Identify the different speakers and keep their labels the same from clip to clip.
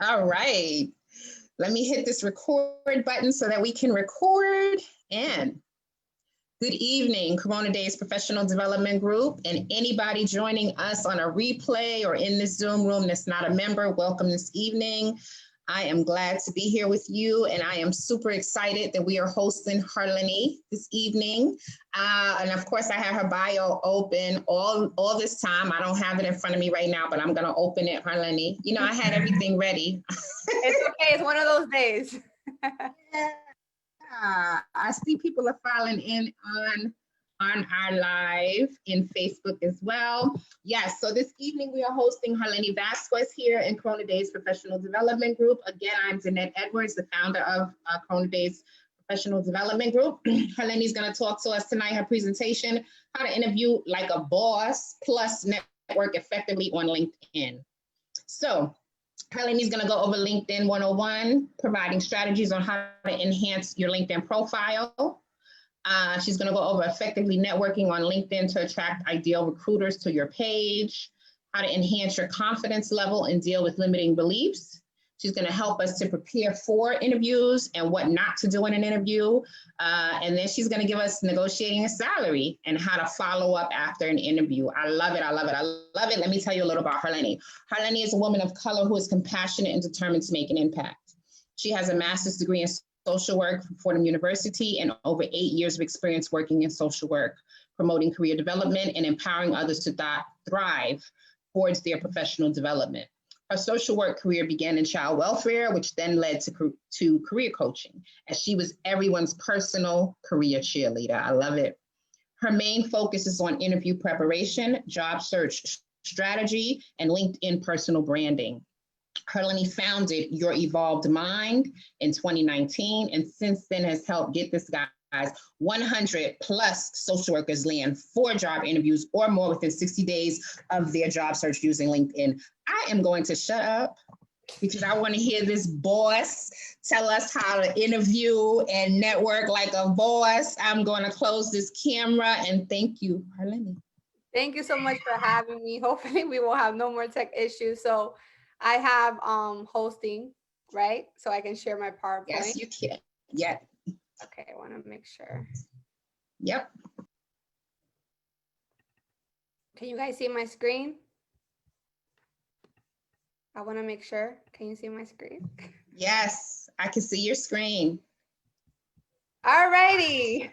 Speaker 1: All right. Let me hit this record button so that we can record. And good evening, Corona Days Professional Development Group, and anybody joining us on a replay or in this Zoom room that's not a member, welcome this evening. I am glad to be here with you, and I am super excited that we are hosting Harleny this evening. And of course, I have her bio open all this time. I don't have it in front of me right now, but I'm going to open it, Harleny. You know, I had everything ready.
Speaker 2: It's okay. It's one of those days.
Speaker 1: I see people are filing in on our live in Facebook as well. Yes, so this evening we are hosting Harleny Vasquez here in Corona Days Professional Development Group. Again, I'm Danette Edwards, the founder of Corona Days Professional Development Group. Harleny's going to talk to us tonight, her presentation, how to interview like a boss plus network effectively on LinkedIn. So Harleny's going to go over LinkedIn 101, providing strategies on how to enhance your LinkedIn profile. She's going to go over effectively networking on LinkedIn to attract ideal recruiters to your page, how to enhance your confidence level and deal with limiting beliefs. She's going to help us to prepare for interviews and what not to do in an interview. And then she's going to give us negotiating a salary and how to follow up after an interview. I love it. I love it. I love it. Let me tell you a little about Harleny. Harleny is a woman of color who is compassionate and determined to make an impact. She has a master's degree in social work from Fordham University and over 8 years of experience working in social work, promoting career development and empowering others to thrive towards their professional development. Her social work career began in child welfare, which then led to career coaching, as she was everyone's personal career cheerleader. I love it. Her main focus is on interview preparation, job search strategy, and LinkedIn personal branding. Harleny founded Your Evolved Mind in 2019, and since then has helped get this guys 100 plus social workers land 4 job interviews or more within 60 days of their job search using LinkedIn. I am going to shut up because I want to hear this boss tell us how to interview and network like a boss. I'm going to close this camera and thank you, Harleny.
Speaker 2: Thank you so much for having me. Hopefully we will have no more tech issues. So I have hosting, right? So I can share my PowerPoint.
Speaker 1: Yes, you can. Yeah.
Speaker 2: Okay, I want to make sure.
Speaker 1: Yep.
Speaker 2: Can you guys see my screen? I want to make sure. Can you see my screen?
Speaker 1: Yes, I can see your screen.
Speaker 2: All righty.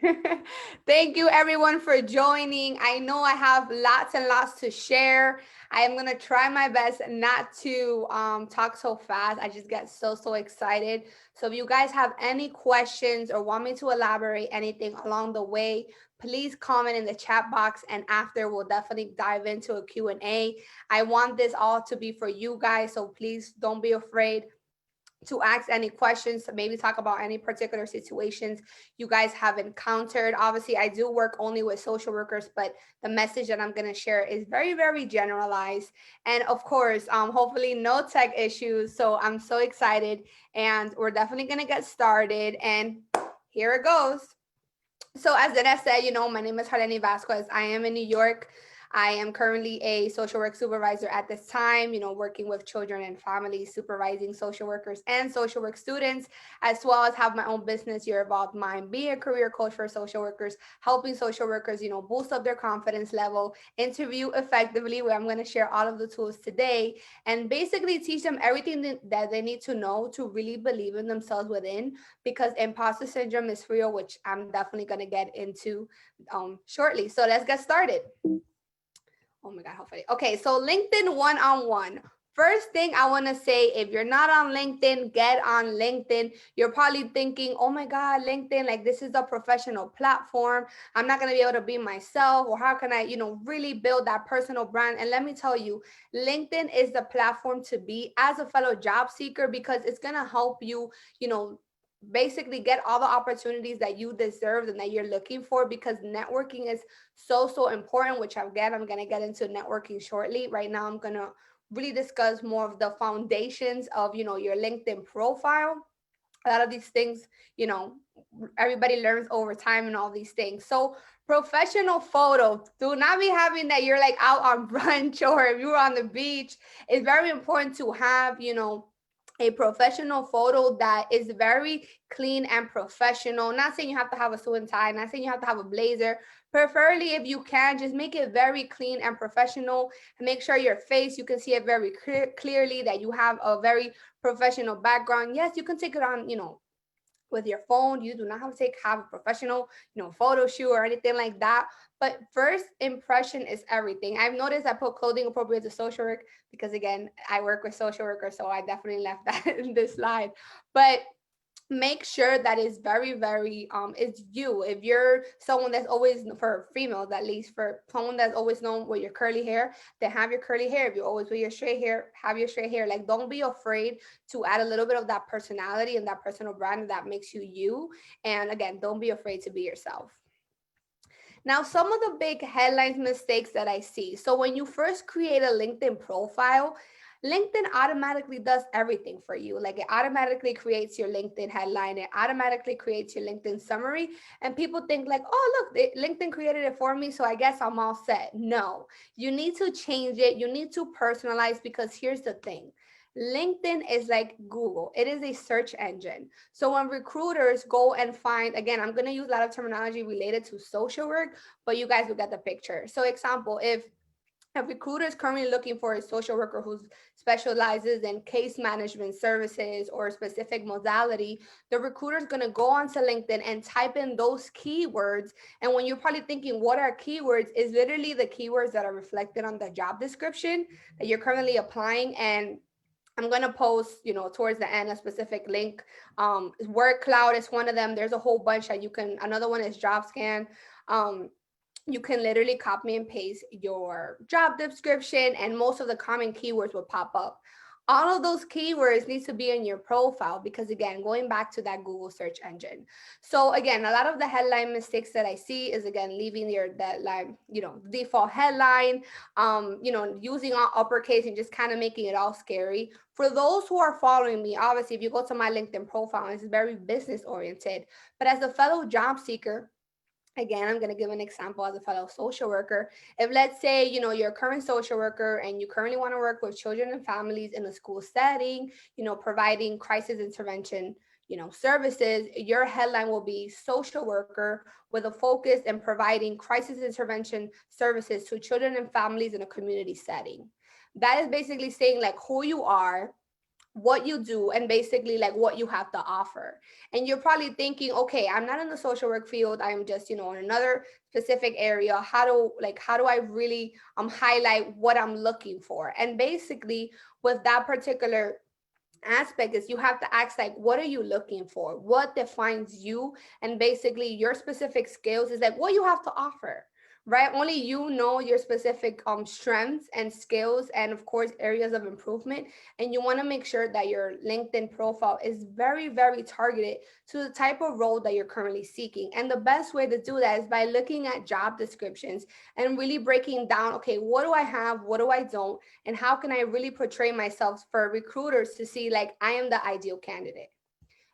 Speaker 2: Thank you everyone for joining. I know I have lots and lots to share. I am going to try my best not to talk so fast. I just get so excited. So if you guys have any questions or want me to elaborate anything along the way, please comment in the chat box, and after we'll definitely dive into a Q&A. I want this all to be for you guys, so please don't be afraid to ask any questions, maybe talk about any particular situations you guys have encountered. Obviously, I do work only with social workers, but the message that I'm going to share is very generalized. And of course, hopefully no tech issues. So I'm so excited, and we're definitely going to get started. And here it goes. So as Danette said, you know, my name is Harleny Vasquez. I am in New York. I am currently a social work supervisor at this time, you know, working with children and families, supervising social workers and social work students, as well as have my own business, Your Evolved Mind, being a career coach for social workers, helping social workers, you know, boost up their confidence level, interview effectively, where I'm going to share all of the tools today, and basically teach them everything that they need to know to really believe in themselves within, because imposter syndrome is real, which I'm definitely going to get into shortly. So let's get started. Oh my God, how funny. Okay, so LinkedIn one-on-one. First thing I want to say, if you're not on LinkedIn, get on LinkedIn. You're probably thinking, oh my God, LinkedIn, like this is a professional platform. I'm not going to be able to be myself, or how can I, you know, really build that personal brand? And let me tell you, LinkedIn is the platform to be as a fellow job seeker, because it's going to help you, you know, basically get all the opportunities that you deserve and that you're looking for, because networking is so important, which again, I'm going to get into networking shortly. Right now, I'm going to really discuss more of the foundations of, you know, your LinkedIn profile. A lot of these things, you know, everybody learns over time and all these things. So professional photo, do not be having that you're like out on brunch or if you're on the beach. It's very important to have, you know, a professional photo that is very clean and professional. Not saying you have to have a suit and tie, not saying you have to have a blazer. Preferably, if you can, just make it very clean and professional. And make sure your face, you can see it very clearly, that you have a very professional background. Yes, you can take it on, with your phone. You do not have to have a professional, photo shoot or anything like that. But first impression is everything. I've noticed I put clothing appropriate to social work because, again, I work with social workers, so I definitely left that in this slide. But make sure that is very, very it's you. If you're someone that's always, for females at least, for someone that's always known with your curly hair, then have your curly hair. If you always wear your straight hair, have your straight hair. Like, don't be afraid to add a little bit of that personality and that personal brand that makes you you. And again, don't be afraid to be yourself. Now, some of the big headlines mistakes that I see. So when you first create a LinkedIn profile, LinkedIn automatically does everything for you. Like, it automatically creates your LinkedIn headline. It automatically creates your LinkedIn summary. And people think like, oh, look, LinkedIn created it for me, so I guess I'm all set. No, you need to change it. You need to personalize, because here's the thing. LinkedIn is like Google. It is a search engine. So when recruiters go and find, again, I'm going to use a lot of terminology related to social work, but you guys will get the picture. So example, if a recruiter is currently looking for a social worker who specializes in case management services or a specific modality, the recruiter is going to go onto LinkedIn and type in those keywords. And when you're probably thinking, what are keywords? Is literally the keywords that are reflected on the job description that you're currently applying. And I'm going to post, towards the end, a specific link. Word Cloud is one of them. There's a whole bunch that you can, another one is JobScan. You can literally copy and paste your job description, and most of the common keywords will pop up. All of those keywords need to be in your profile, because, again, going back to that Google search engine. So again, a lot of the headline mistakes that I see is, again, leaving your deadline, default headline, using all uppercase and just kind of making it all scary. For those who are following me, obviously, if you go to my LinkedIn profile, it's very business oriented. But as a fellow job seeker, again, I'm going to give an example as a fellow social worker. If, let's say, you're a current social worker and you currently want to work with children and families in a school setting, providing crisis intervention, services, your headline will be social worker with a focus in providing crisis intervention services to children and families in a community setting. That is basically saying like who you are, what you do, and basically like what you have to offer. And you're probably thinking, okay, I'm not in the social work field, I'm just, in another specific area. How do I really highlight what I'm looking for? And basically with that particular aspect is you have to ask like, what are you looking for? What defines you? And basically your specific skills is like what you have to offer, right? Only you know your specific strengths and skills, and of course areas of improvement. And you want to make sure that your LinkedIn profile is very, very targeted to the type of role that you're currently seeking. And the best way to do that is by looking at job descriptions and really breaking down, okay, what do I have, what do I don't, and how can I really portray myself for recruiters to see like I am the ideal candidate.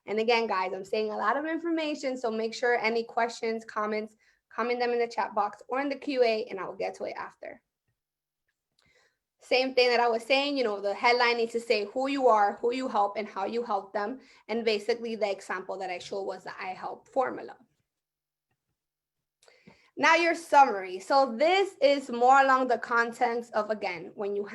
Speaker 2: And again, guys, I'm saying a lot of information, so make sure any questions, comments, comment them in the chat box or in the QA, and I will get to it after. Same thing that I was saying, the headline needs to say who you are, who you help, and how you help them. And basically the example that I showed was the I help formula. Now your summary. So this is more along the context of, again, when you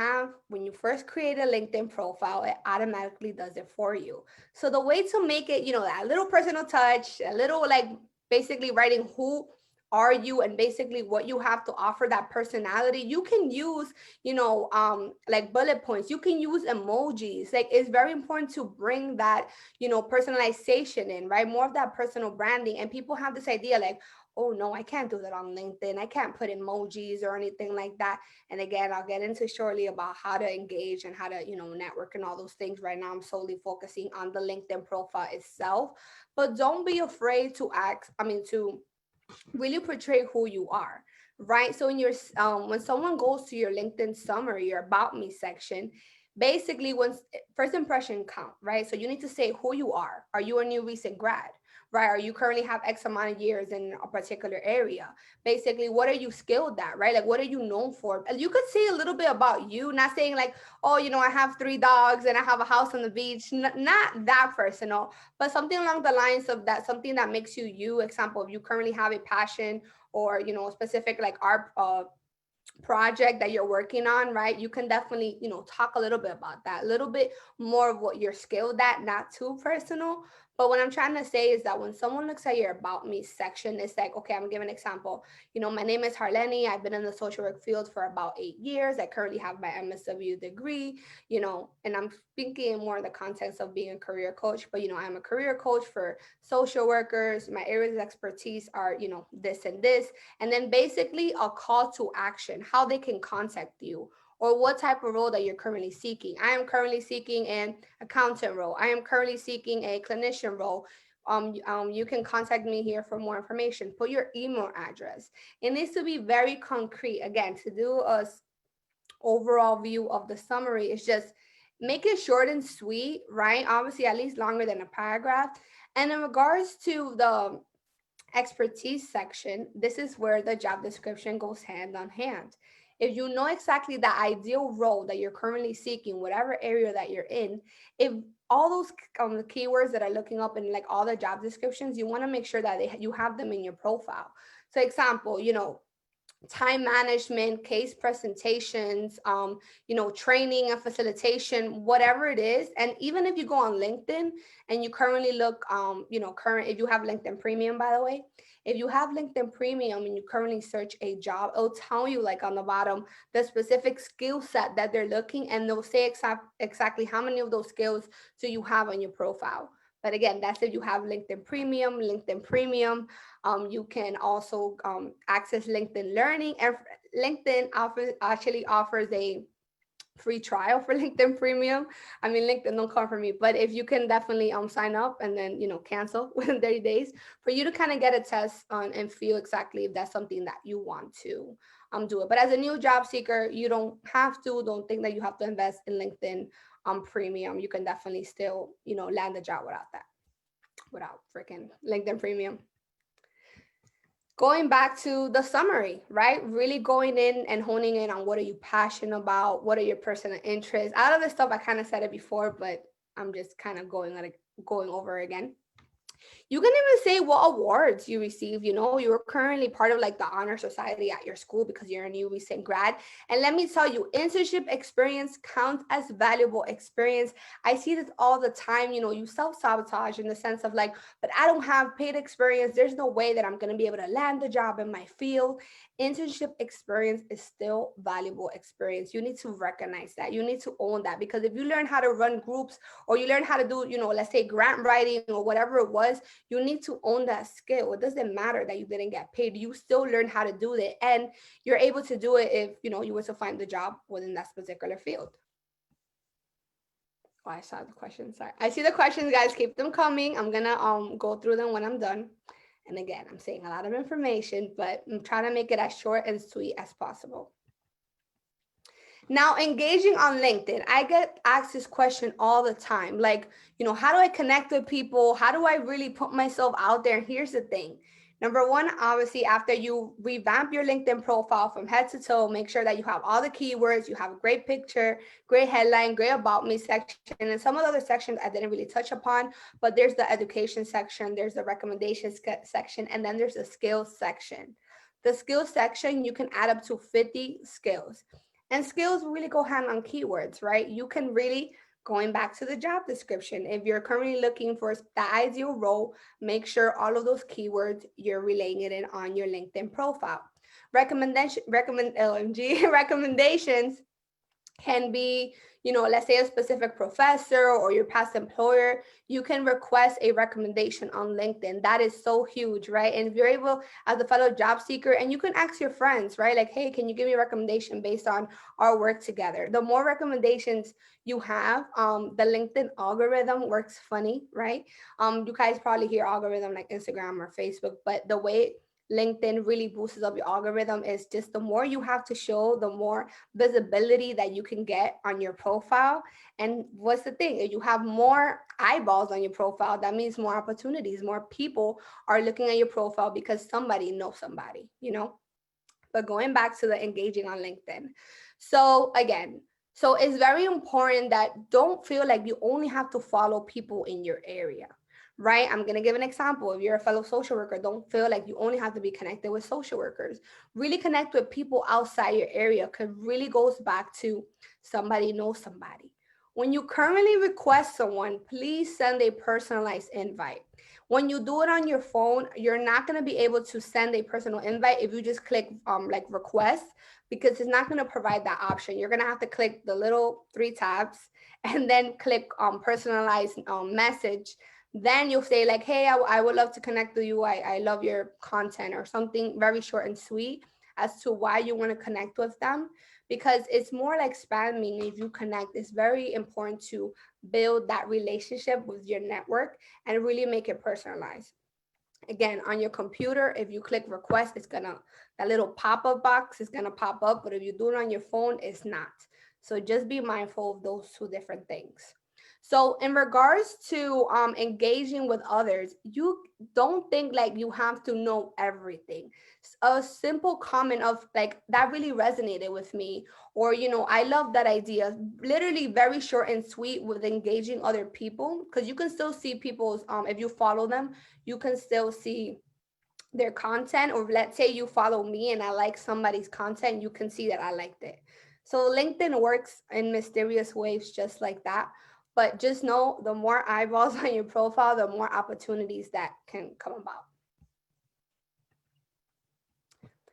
Speaker 2: first create a LinkedIn profile, it automatically does it for you. So the way to make it, that little personal touch, a little like basically writing who are you and basically what you have to offer, that personality, you can use, like bullet points, you can use emojis. Like, it's very important to bring that, personalization in, right? More of that personal branding. And people have this idea like, oh no, I can't do that on LinkedIn. I can't put emojis or anything like that. And again, I'll get into shortly about how to engage and how to, network and all those things. Right now, I'm solely focusing on the LinkedIn profile itself. But don't be afraid to to really portray who you are, right? So in your when someone goes to your LinkedIn summary, your about me section, basically, when first impression count, right? So you need to say who you are. Are you a new recent grad? right? Or you currently have X amount of years in a particular area. Basically, what are you skilled at, right? Like, what are you known for? And you could say a little bit about you, not saying like, oh, I have 3 dogs and I have a house on the beach. Not that personal, but something along the lines of that, something that makes you you. Example, if you currently have a passion or, a specific like art project that you're working on, right? You can definitely, talk a little bit about that, a little bit more of what you're skilled at, not too personal. But what I'm trying to say is that when someone looks at your about me section, it's like, okay, I'm giving an example. My name is Harleny. I've been in the social work field for about 8 years. I currently have my MSW degree, and I'm thinking more in the context of being a career coach, but I'm a career coach for social workers. My areas of expertise are, this and this, and then basically a call to action, how they can contact you, or what type of role that you're currently seeking. I am currently seeking an accountant role. I am currently seeking a clinician role. You can contact me here for more information. Put your email address. It needs to be very concrete. Again, to do a overall view of the summary is just make it short and sweet, right? Obviously, at least longer than a paragraph. And in regards to the expertise section, this is where the job description goes hand on hand. If you know exactly the ideal role that you're currently seeking, whatever area that you're in, if all those keywords that are looking up in like all the job descriptions, you want to make sure that you have them in your profile. So example, time management, case presentations, training and facilitation, whatever it is. And even if you go on LinkedIn and you currently look, if you have LinkedIn Premium, by the way, if you have LinkedIn Premium and you currently search a job, it'll tell you like on the bottom, the specific skill set that they're looking, and they'll say exactly how many of those skills do you have on your profile. But again, that's if you have LinkedIn Premium. LinkedIn Premium, you can also access LinkedIn Learning, and LinkedIn actually offers a free trial for LinkedIn Premium. I mean, LinkedIn don't come for me, but if you can definitely sign up and then cancel within 30 days for you to kind of get a test on and feel exactly if that's something that you want to do it. But as a new job seeker, you don't have to. Don't think that you have to invest in LinkedIn Premium. You can definitely still land a job without that, without freaking LinkedIn Premium. Going back to the summary, right? Really going in and honing in on what are you passionate about? What are your personal interests? Out of this stuff, I kind of said it before, but I'm just kind of going over again. You can even say what awards you receive. You're currently part of like the honor society at your school because you're a new recent grad. And let me tell you, internship experience counts as valuable experience. I see this all the time. You self-sabotage in the sense of like, but I don't have paid experience. There's no way that I'm going to be able to land the job in my field. Internship experience is still valuable experience. You need to recognize that. You need to own that, because if you learn how to run groups, or you learn how to do, let's say grant writing or whatever it was, you need to own that skill. It doesn't matter that you didn't get paid. You still learn how to do it, and you're able to do it if you were to find the job within that particular field. Oh, I saw the questions. Sorry. I see the questions, guys. Keep them coming. I'm gonna go through them when I'm done. And again, I'm saying a lot of information, but I'm trying to make it as short and sweet as possible. Now, engaging on LinkedIn, I get asked this question all the time. Like, how do I connect with people? How do I really put myself out there? And here's the thing. Number one, obviously, after you revamp your LinkedIn profile from head to toe, make sure that you have all the keywords, you have a great picture, great headline, great about me section, and some of the other sections I didn't really touch upon, but there's the education section, there's the recommendations section, and then there's the skills section. The skills section, you can add up to 50 skills. And skills really go hand on keywords, right? You can really, going back to the job description, if you're currently looking for the ideal role, make sure all of those keywords, you're relaying it in on your LinkedIn profile. Recommendations can be, let's say a specific professor or your past employer. You can request a recommendation on LinkedIn. That is so huge, right? And if you're able, as a fellow job seeker, and you can ask your friends, right? Like, hey, can you give me a recommendation based on our work together? The more recommendations you have, the LinkedIn algorithm works funny, right? You guys probably hear algorithm like Instagram or Facebook, but the way LinkedIn really boosts up your algorithm is just the more you have to show, the more visibility that you can get on your profile. And what's the thing? If you have more eyeballs on your profile, that means more opportunities, more people are looking at your profile because somebody knows somebody, you know? But going back to the engaging on LinkedIn. So again, so it's very important that don't feel like you only have to follow people in your area, right? I'm going to give an example. If you're a fellow social worker, don't feel like you only have to be connected with social workers. Really connect with people outside your area, because really goes back to somebody knows somebody. When you currently request someone, please send a personalized invite. When you do it on your phone, you're not going to be able to send a personal invite if you just click like request, because it's not going to provide that option. You're going to have to click the little three tabs and then click personalized message. Then you'll say like, hey, I would love to connect with you. I love your content, or something very short and sweet as to why you want to connect with them, because it's more like spamming. If you connect, it's very important to build that relationship with your network and really make it personalized. Again, on your computer, if you click request, it's gonna, that little pop-up box is gonna pop up, but if you do it on your phone, it's not. So just be mindful of those two different things. So in regards to engaging with others, you don't think like you have to know everything. A simple comment of like, that really resonated with me, or I love that idea. Literally very short and sweet with engaging other people, because you can still see people's if you follow them, you can still see their content. Or let's say you follow me and I like somebody's content, you can see that I liked it. So LinkedIn works in mysterious ways just like that. But just know, the more eyeballs on your profile, the more opportunities that can come about.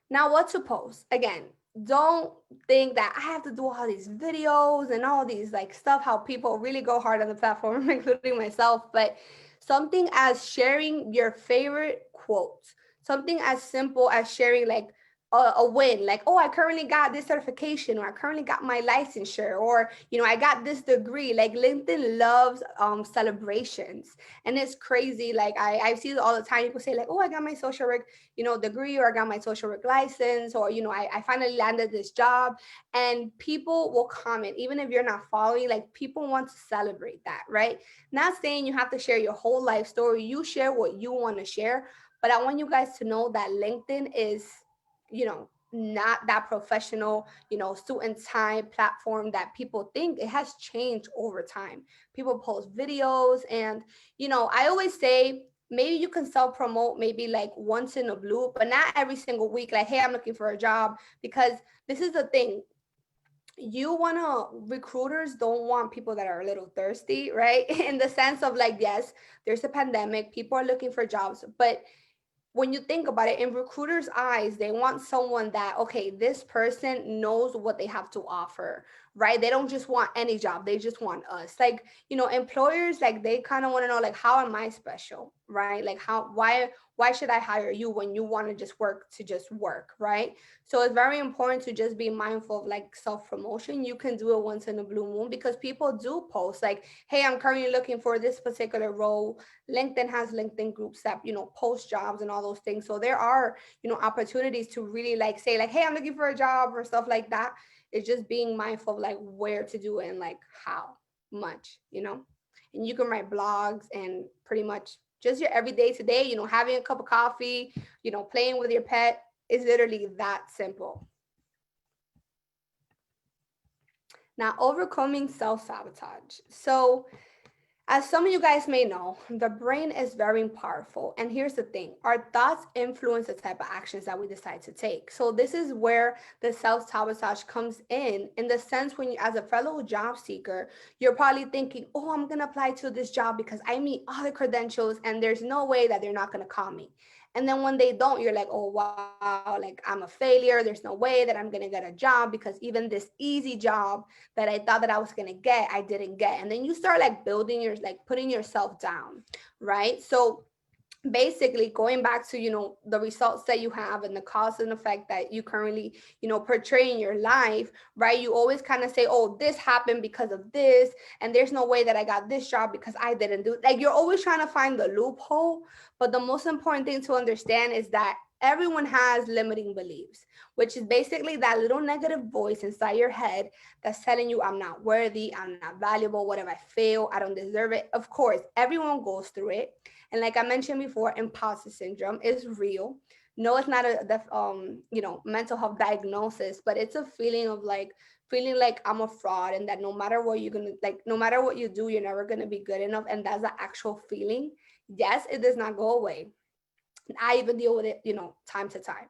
Speaker 2: Now, what to post? Again, don't think that I have to do all these videos and all these like stuff, how people really go hard on the platform, including myself. But something as sharing your favorite quotes, something as simple as sharing like a win, like, oh, I currently got this certification, or I currently got my licensure, or I got this degree. Like LinkedIn loves celebrations, and it's crazy. Like I see it all the time. People say like, oh, I got my social work degree, or I got my social work license, or I finally landed this job. And people will comment, even if you're not following, like people want to celebrate that, right? Not saying you have to share your whole life story. You share what you want to share, but I want you guys to know that LinkedIn is not that professional, suit and tie platform that people think. It has changed over time. People post videos, and I always say, maybe you can self promote maybe like once in a blue, but not every single week. Like, hey, I'm looking for a job. Because this is the thing. Recruiters don't want people that are a little thirsty, right? In the sense of like, yes, there's a pandemic, people are looking for jobs, but when you think about it, in recruiters' eyes, they want someone that, okay, this person knows what they have to offer, right? They don't just want any job. They just want us. Like, employers, like they kind of want to know, like, how am I special, right? Like why should I hire you when you want to just work, right? So it's very important to just be mindful of like self-promotion. You can do it once in a blue moon, because people do post like, hey, I'm currently looking for this particular role. LinkedIn has LinkedIn groups that, post jobs and all those things. So there are, opportunities to really like say like, hey, I'm looking for a job or stuff like that. It's just being mindful of like where to do it and like how much, and you can write blogs and pretty much just your everyday today, having a cup of coffee, playing with your pet is literally that simple. Now, overcoming self-sabotage. So as some of you guys may know, the brain is very powerful. And here's the thing, our thoughts influence the type of actions that we decide to take. So this is where the self-sabotage comes in the sense when you, as a fellow job seeker, you're probably thinking, oh, I'm going to apply to this job because I meet all the credentials and there's no way that they're not going to call me. And then when they don't, you're like, oh, wow, like I'm a failure. There's no way that I'm going to get a job because even this easy job that I thought that I was going to get, I didn't get. And then you start like putting yourself down, right? So basically going back to, the results that you have and the cause and effect that you currently, portray in your life, right? You always kind of say, oh, this happened because of this. And there's no way that I got this job because I didn't do it. Like you're always trying to find the loophole. But the most important thing to understand is that everyone has limiting beliefs, which is basically that little negative voice inside your head that's telling you, I'm not worthy, I'm not valuable, what if I fail, I don't deserve it. Of course, everyone goes through it. And like I mentioned before, imposter syndrome is real. No, it's not mental health diagnosis, but it's a feeling of like feeling like I'm a fraud and that no matter what you're gonna like, no matter what you do, you're never gonna be good enough. And that's the actual feeling. Yes, it does not go away. I even deal with it, time to time.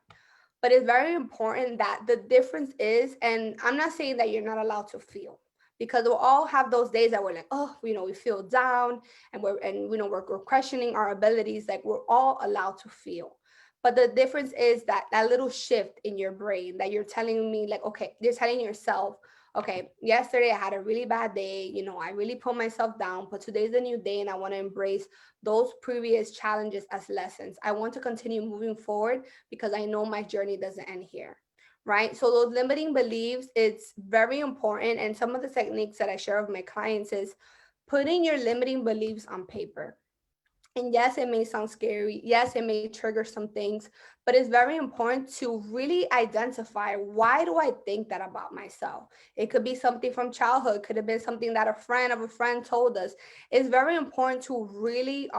Speaker 2: But it's very important that the difference is, and I'm not saying that you're not allowed to feel, because we'll all have those days that we're like, oh, we feel down, and we're questioning our abilities. Like, we're all allowed to feel. But the difference is that little shift in your brain that you're telling me, like, okay, you're telling yourself, okay, yesterday I had a really bad day, I really put myself down, but today's a new day and I want to embrace those previous challenges as lessons. I want to continue moving forward because I know my journey doesn't end here. Right. So those limiting beliefs, it's very important. And some of the techniques that I share with my clients is putting your limiting beliefs on paper. And yes, it may sound scary. Yes, it may trigger some things, but it's very important to really identify, why do I think that about myself? It could be something from childhood, could have been something that a friend of a friend told us. It's very important to really,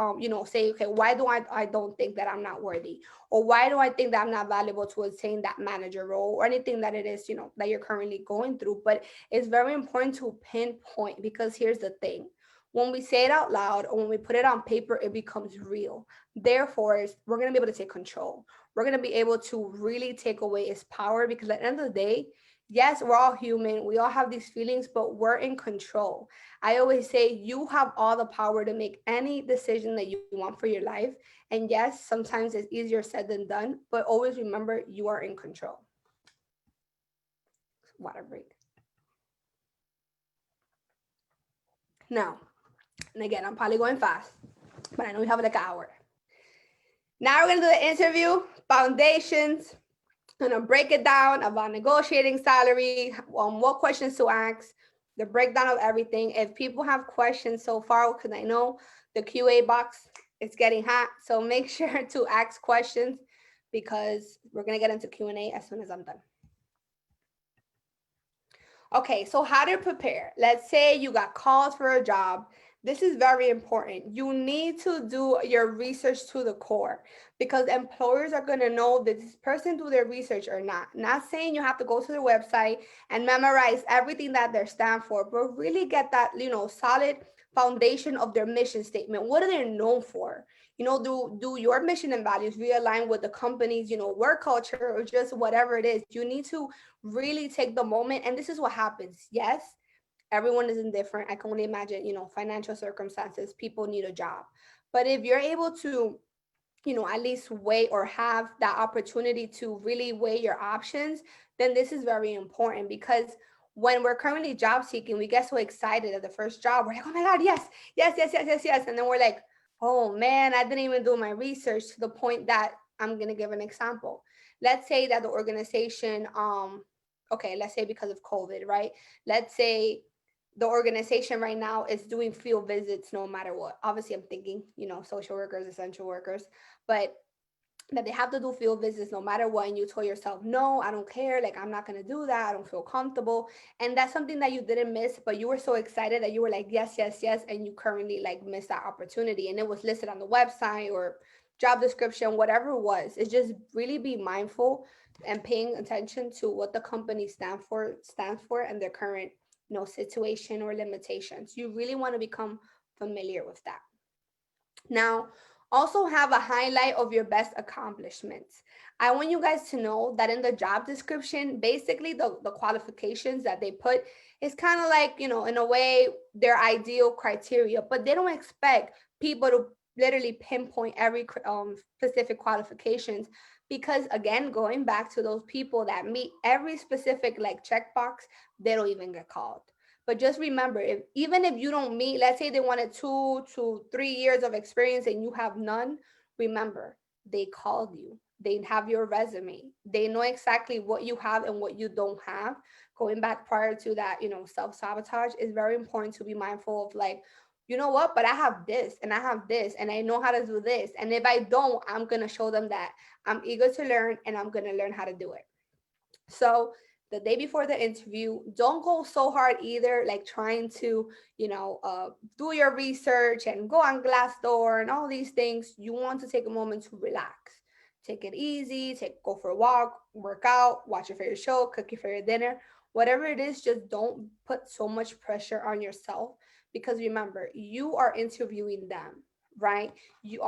Speaker 2: say, okay, why do I don't think that I'm not worthy? Or why do I think that I'm not valuable to attain that manager role or anything that it is, that you're currently going through? But it's very important to pinpoint, because here's the thing: when we say it out loud or when we put it on paper, it becomes real. Therefore, we're going to be able to take control. We're going to be able to really take away its power, because at the end of the day, yes, we're all human. We all have these feelings, but we're in control. I always say you have all the power to make any decision that you want for your life. And yes, sometimes it's easier said than done, but always remember you are in control. Water break. Now, and again, I'm probably going fast, but I know we have like an hour. Now we're going to do the interview foundations. I'm going to break it down about negotiating salary, what questions to ask, the breakdown of everything. If people have questions so far, because I know the QA box is getting hot, so make sure to ask questions, because we're going to get into Q&A as soon as I'm done. Okay, so how to prepare. Let's say you got called for a job. This is very important. You need to do your research to the core, because employers are going to know that this person do their research or not. Not saying you have to go to their website and memorize everything that they stand for, but really get that, solid foundation of their mission statement. What are they known for? Do your mission and values realign with the company's, work culture, or just whatever it is? You need to really take the moment. And this is what happens. Yes, everyone is indifferent. I can only imagine, financial circumstances, people need a job. But if you're able to, at least weigh or have that opportunity to really weigh your options, then this is very important. Because when we're currently job seeking, we get so excited at the first job. We're like, oh my God, yes, yes, yes, yes, yes, yes. And then we're like, oh man, I didn't even do my research, to the point that I'm going to give an example. Let's say that the organization, okay, let's say because of COVID, right? Let's say the organization right now is doing field visits no matter what. Obviously, I'm thinking, social workers, essential workers, but that they have to do field visits no matter what. And you told yourself, no, I don't care. Like, I'm not going to do that. I don't feel comfortable. And that's something that you didn't miss, but you were so excited that you were like, yes, yes, yes. And you currently like missed that opportunity. And it was listed on the website or job description, whatever it was. It's just really be mindful and paying attention to what the company stands for and their current, situation or limitations. You really want to become familiar with that. Now, also have a highlight of your best accomplishments. I want you guys to know that in the job description, basically the qualifications that they put is kind of like, in a way, their ideal criteria, but they don't expect people to literally pinpoint every specific qualifications, because again, going back to those people that meet every specific like checkbox, they don't even get called. But just remember, even if you don't meet, let's say they wanted 2 to 3 years of experience and you have none, remember, they called you. They have your resume. They know exactly what you have and what you don't have. Going back prior to that, self-sabotage, is very important to be mindful of, like, you know what, but I have this and I have this and I know how to do this. And if I don't, I'm going to show them that I'm eager to learn and I'm going to learn how to do it. So the day before the interview, don't go so hard either, like trying to, do your research and go on Glassdoor and all these things. You want to take a moment to relax. Take it easy, go for a walk, work out, watch your favorite show, cook your favorite dinner, whatever it is, just don't put so much pressure on yourself because remember, you are interviewing them, right? You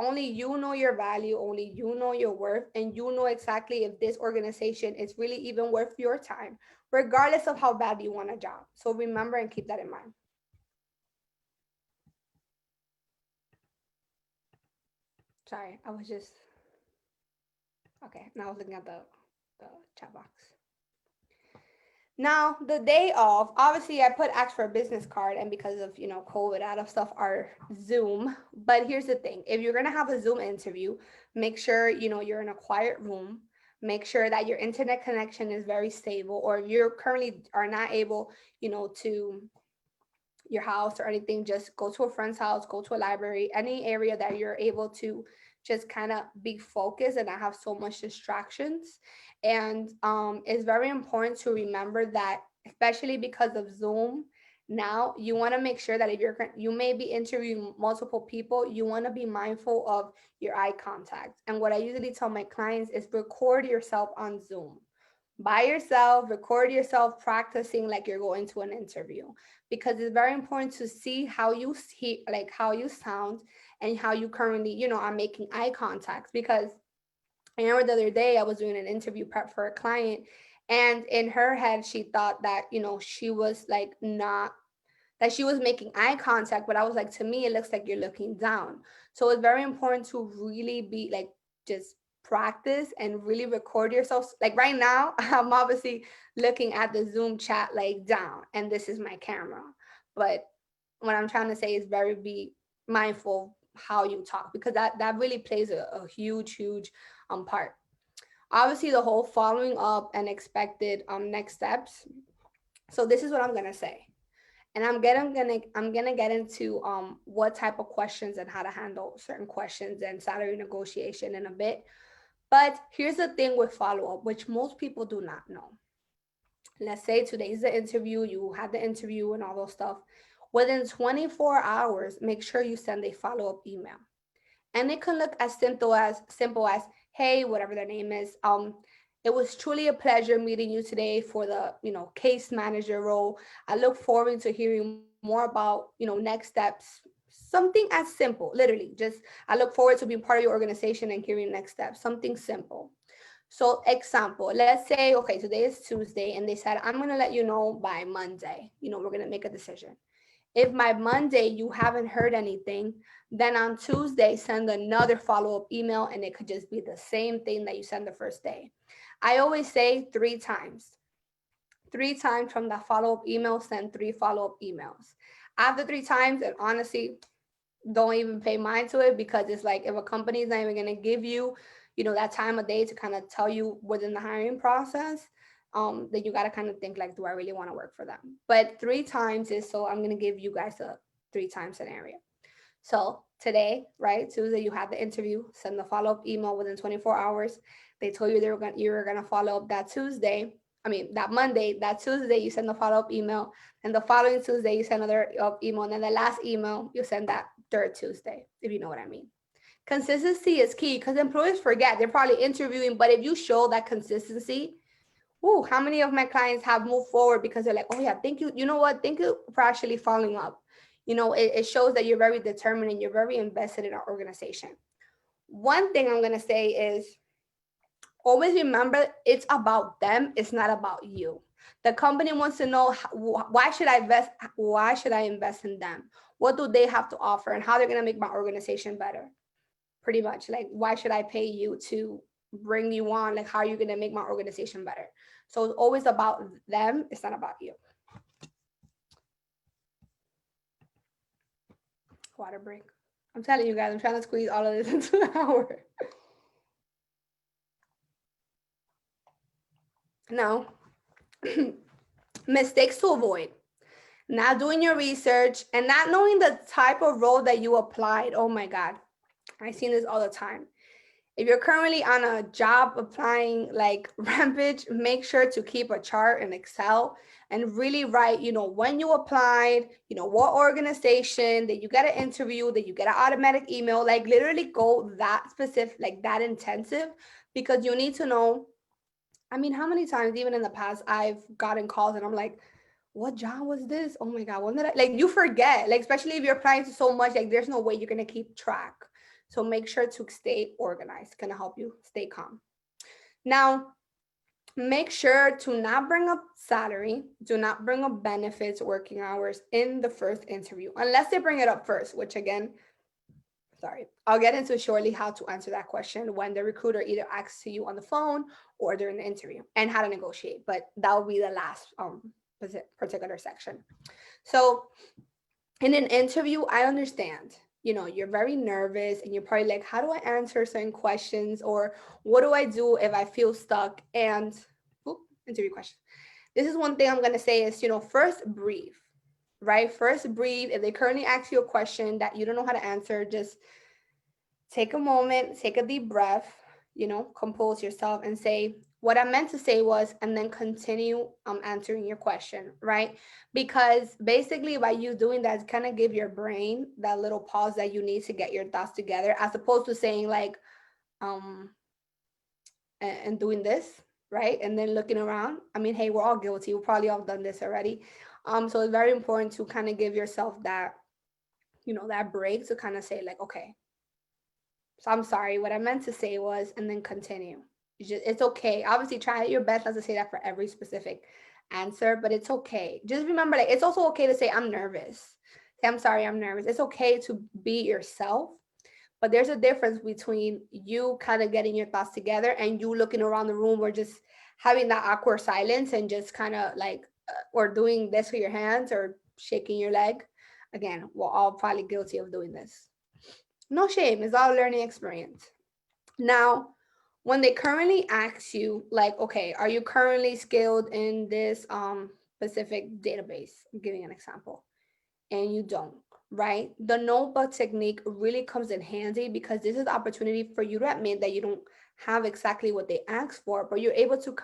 Speaker 2: know your value, only you know your worth, and you know exactly if this organization is really even worth your time, regardless of how bad you want a job. So remember and keep that in mind. Sorry, I was just okay. Now I was looking at the chat box. Now, the day of, obviously, I put ask for a business card, and because of COVID, out of stuff are Zoom. But here's the thing: if you're gonna have a Zoom interview, make sure you're in a quiet room. Make sure that your internet connection is very stable, or if you're currently are not able, to your house or anything, just go to a friend's house, go to a library, any area that you're able to just kind of be focused and not have so much distractions. And it's very important to remember that, especially because of Zoom, now you want to make sure that if you may be interviewing multiple people, you want to be mindful of your eye contact. And what I usually tell my clients is record yourself on Zoom by yourself, record yourself practicing like you're going to an interview, because it's very important to see how you see, like how you sound and how you currently, are making eye contact. Because I remember the other day I was doing an interview prep for a client, and in her head she thought that, she was like not that she was making eye contact, but I was like, to me, it looks like you're looking down. So it's very important to really be like, just practice and really record yourself. Like right now, I'm obviously looking at the Zoom chat like down, and this is my camera. But what I'm trying to say is very be mindful how you talk, because that really plays a huge part. Obviously, the whole following up and expected next steps. So this is what I'm gonna say, and I'm gonna get into what type of questions and how to handle certain questions and salary negotiation in a bit. But here's the thing with follow-up, which most people do not know. Let's say today's the interview, you had the interview and all those stuff. Within 24 hours, make sure you send a follow-up email. And it can look as simple as, hey, whatever their name is, it was truly a pleasure meeting you today for the case manager role. I look forward to hearing more about next steps. Something as simple, literally, just I look forward to being part of your organization and hearing next steps. Something simple. So example, let's say, okay, today is Tuesday and they said, I'm going to let you know by Monday, we're going to make a decision. If by Monday you haven't heard anything, then on Tuesday, send another follow-up email, and it could just be the same thing that you sent the first day. I always say 3 times. 3 times from that follow-up email, send 3 follow-up emails. After 3 times, and honestly, don't even pay mind to it, because it's like if a company is not even going to give you, that time of day to kind of tell you within the hiring process, then you got to kind of think like, do I really want to work for them? But 3 times is, so I'm going to give you guys a 3 time scenario. So today, right, Tuesday, you had the interview, send the follow-up email within 24 hours. They told you you were gonna follow up that Tuesday. That Monday. That Tuesday, you send the follow-up email, and the following Tuesday, you send another email, and then the last email, you send that third Tuesday, if you know what I mean. Consistency is key, because employers forget. They're probably interviewing, but if you show that consistency, how many of my clients have moved forward because they're like, oh yeah, thank you. You know what? Thank you for actually following up. It shows that you're very determined and you're very invested in our organization. One thing I'm going to say is always remember, it's about them. It's not about you. The company wants to know, why should I invest in them? What do they have to offer and how they're going to make my organization better? Pretty much, like, why should I pay you to bring you on? Like, how are you going to make my organization better? So it's always about them. It's not about you. Water break. I'm telling you guys, I'm trying to squeeze all of this into an hour. Now, mistakes to avoid. not doing your research, and not knowing the type of role that you applied. Oh my God, I've seen this all the time. If you're currently on a job applying like rampage, make sure to keep a chart in Excel and really write, when you applied, what organization, that you get an interview, that you get an automatic email, like literally go that specific, like that intensive, because you need to know. I mean, how many times, even in the past, I've gotten calls and I'm like, what job was this? Oh my God, when did I, like, you forget, like, especially if you're applying to so much, like, there's no way you're going to keep track. So make sure to stay organized. It's going to help you stay calm. Now, make sure to not bring up salary. Do not bring up benefits, working hours in the first interview, unless they bring it up first, which again, sorry, I'll get into shortly how to answer that question when the recruiter either asks to you on the phone or during the interview, and how to negotiate. But that will be the last particular section. So in an interview, I understand, you're very nervous and you're probably like, how do I answer certain questions? Or what do I do if I feel stuck? And interview question. This is one thing I'm going to say is, first breathe, right? First breathe. If they currently ask you a question that you don't know how to answer, just take a moment, take a deep breath, compose yourself and say, what I meant to say was, and then continue answering your question, right? Because basically by you doing that, kind of give your brain that little pause that you need to get your thoughts together, as opposed to saying like, and doing this, right? And then looking around. I mean, hey, we're all guilty. We probably all done this already. So it's very important to kind of give yourself that, that break to kind of say like, okay, so I'm sorry, what I meant to say was, and then continue. It's okay. Obviously, try your best not to say that for every specific answer, but it's okay. Just remember, like, it's also okay to say, I'm nervous. Say, I'm sorry, I'm nervous. It's okay to be yourself, but there's a difference between you kind of getting your thoughts together and you looking around the room or just having that awkward silence and just kind of like, or doing this with your hands or shaking your leg. Again, we're all probably guilty of doing this. No shame, it's all a learning experience. Now, when they currently ask you, like, okay, are you currently skilled in this specific database? I'm giving an example, and you don't, right? The notebook technique really comes in handy because this is the opportunity for you to admit that you don't have exactly what they asked for, but you're able to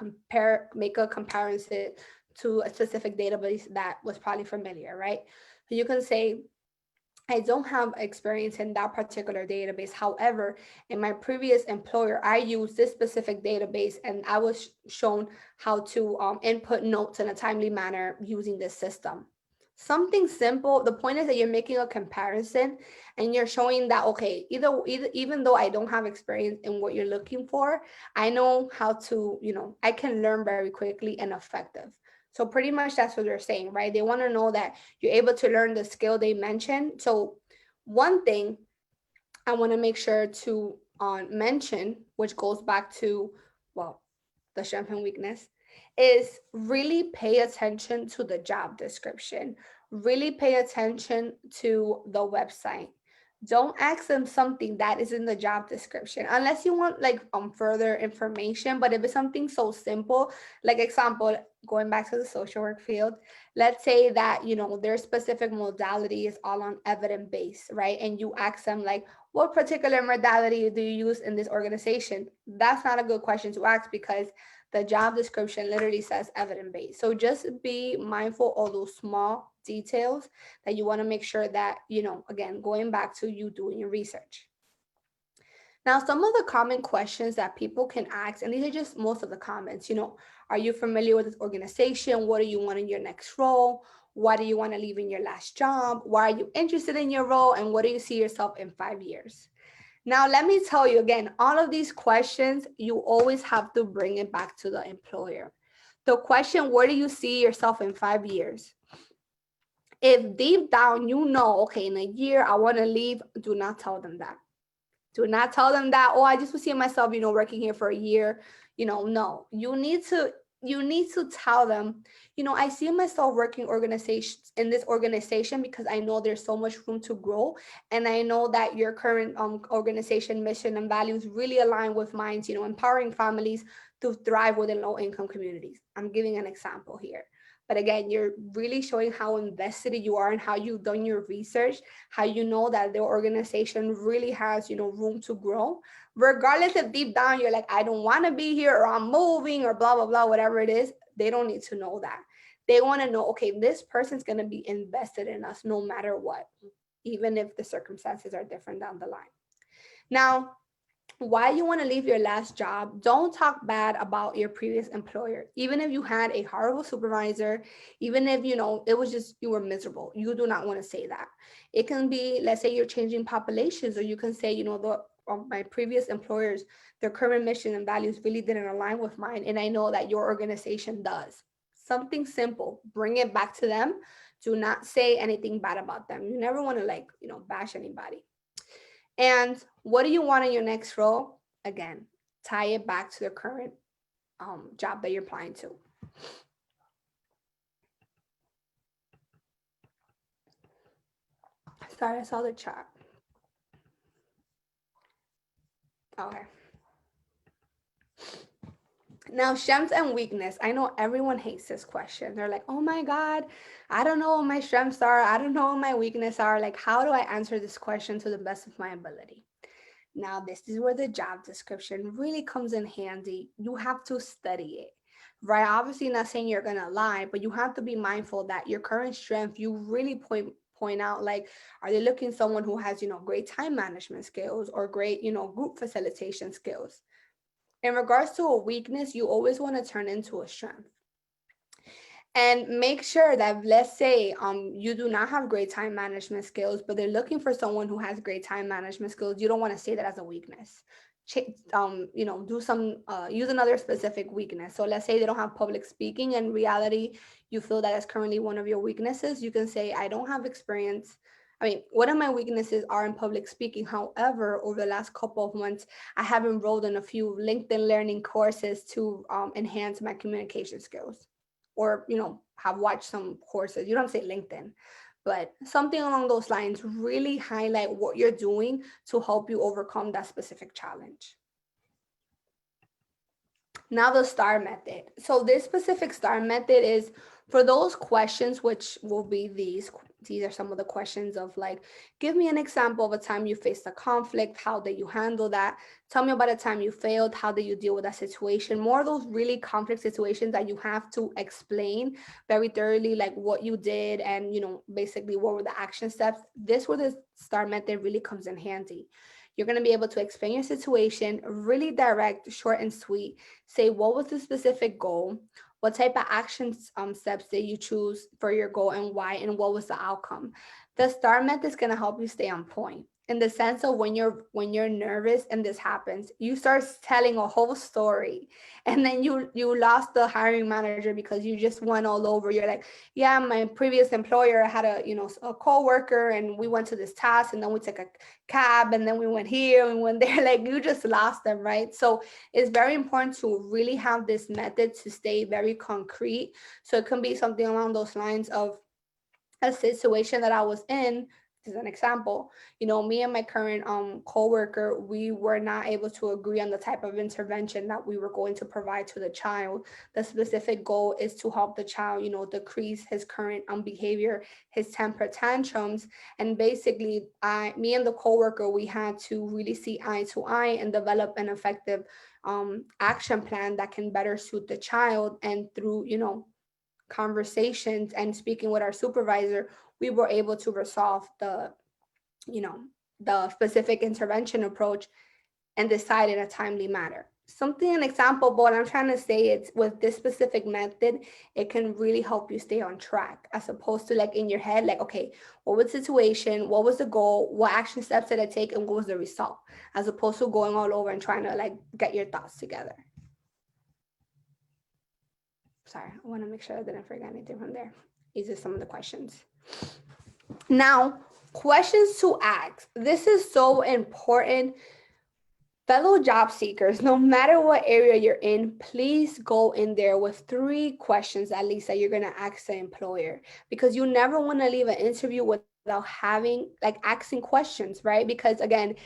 Speaker 2: make a comparison to a specific database that was probably familiar, right? So you can say, I don't have experience in that particular database. However, in my previous employer, I used this specific database and I was shown how to input notes in a timely manner using this system. Something simple. The point is that you're making a comparison and you're showing that, okay, even though I don't have experience in what you're looking for, I know how to, I can learn very quickly and effective. So pretty much that's what they're saying, right? They want to know that you're able to learn the skill they mentioned. So one thing I want to make sure to mention, which goes back to, well, the strength and weakness, is really pay attention to the job description. Really pay attention to the website. Don't ask them something that is in the job description unless you want like further information. But if it's something so simple, like example, going back to the social work field, let's say that their specific modality is all on evidence based, right? And you ask them like, what particular modality do you use in this organization? That's not a good question to ask because the job description literally says evidence based. So just be mindful of those small details that you want to make sure that, again, going back to you doing your research. Now, some of the common questions that people can ask, and these are just most of the comments, are you familiar with this organization? What do you want in your next role? Why do you want to leave in your last job? Why are you interested in your role? And what do you see yourself in 5 years? Now, let me tell you again, all of these questions, you always have to bring it back to the employer. The question, where do you see yourself in 5 years? If deep down you know, okay, in a year I want to leave, do not tell them that. Do not tell them that, oh, I just will see myself, working here for a year. No, you need to tell them, I see myself working organizations in this organization because I know there's so much room to grow. And I know that your current organization mission and values really align with mine, empowering families to thrive within low income communities. I'm giving an example here. But again, you're really showing how invested you are and how you've done your research, how you know that the organization really has, room to grow. Regardless if deep down you're like, I don't want to be here or I'm moving or blah, blah, blah, whatever it is, they don't need to know that. They want to know, okay, this person's going to be invested in us no matter what, even if the circumstances are different down the line. Now, why you want to leave your last job, don't talk bad about your previous employer. Even if you had a horrible supervisor, even if it was just you were miserable, you do not want to say that. It can be, let's say you're changing populations, or you can say, my previous employers, their current mission and values really didn't align with mine, and I know that your organization does. Something simple, bring it back to them. Do not say anything bad about them. You never want to bash anybody. And what do you want in your next role? Again, tie it back to the current job that you're applying to. Sorry, I saw the chat. Okay. Now, strengths and weakness. I know everyone hates this question. They're like, oh my God, I don't know what my strengths are. I don't know what my weaknesses are. Like, how do I answer this question to the best of my ability? Now, this is where the job description really comes in handy. You have to study it, right? Obviously, not saying you're going to lie, but you have to be mindful that your current strength, you really point out, like, are they looking someone who has, great time management skills or great, group facilitation skills? In regards to a weakness, you always want to turn into a strength. And make sure that, let's say you do not have great time management skills, but they're looking for someone who has great time management skills. You don't want to say that as a weakness. Do some use another specific weakness. So let's say they don't have public speaking. In reality, you feel that is currently one of your weaknesses. You can say, I don't have experience. One of my weaknesses are in public speaking. However, over the last couple of months, I have enrolled in a few LinkedIn learning courses to enhance my communication skills. Or, have watched some courses. You don't say LinkedIn, but something along those lines. Really highlight what you're doing to help you overcome that specific challenge. Now, the STAR method. So this specific STAR method is for those questions, which will be these are some of the questions of, like, give me an example of a time you faced a conflict. How did you handle that? Tell me about a time you failed. How did you deal with that situation? More of those really complex situations that you have to explain very thoroughly, like what you did and, basically what were the action steps. This where the STAR method really comes in handy. You're going to be able to explain your situation, really direct, short and sweet. Say, what was the specific goal? What type of action steps did you choose for your goal and why, and what was the outcome? The STAR method is going to help you stay on point, in the sense of when you're nervous and this happens, you start telling a whole story, and then you lost the hiring manager because you just went all over. You're like, yeah, my previous employer had a coworker, and we went to this task, and then we took a cab, and then we went here and went there. Like, you just lost them, right? So it's very important to really have this method to stay very concrete. So it can be something along those lines of a situation that I was in. As an example, me and my current coworker, we were not able to agree on the type of intervention that we were going to provide to the child. The specific goal is to help the child, decrease his current behavior, his temper tantrums. And basically, me and the coworker, we had to really see eye to eye and develop an effective action plan that can better suit the child. And through, conversations and speaking with our supervisor, we were able to resolve the specific intervention approach and decide in a timely manner. Something, an example, but what I'm trying to say is, with this specific method, it can really help you stay on track, as opposed to, like, in your head, like, okay, what was the situation? What was the goal? What action steps did I take? And what was the result? As opposed to going all over and trying to, like, get your thoughts together. Sorry, I want to make sure I didn't forget anything from there. These are some of the questions. Now, questions to ask. This is so important. Fellow job seekers, no matter what area you're in, please go in there with 3 questions at least that you're going to ask the employer, because you never want to leave an interview without having, like, asking questions, right? Because again,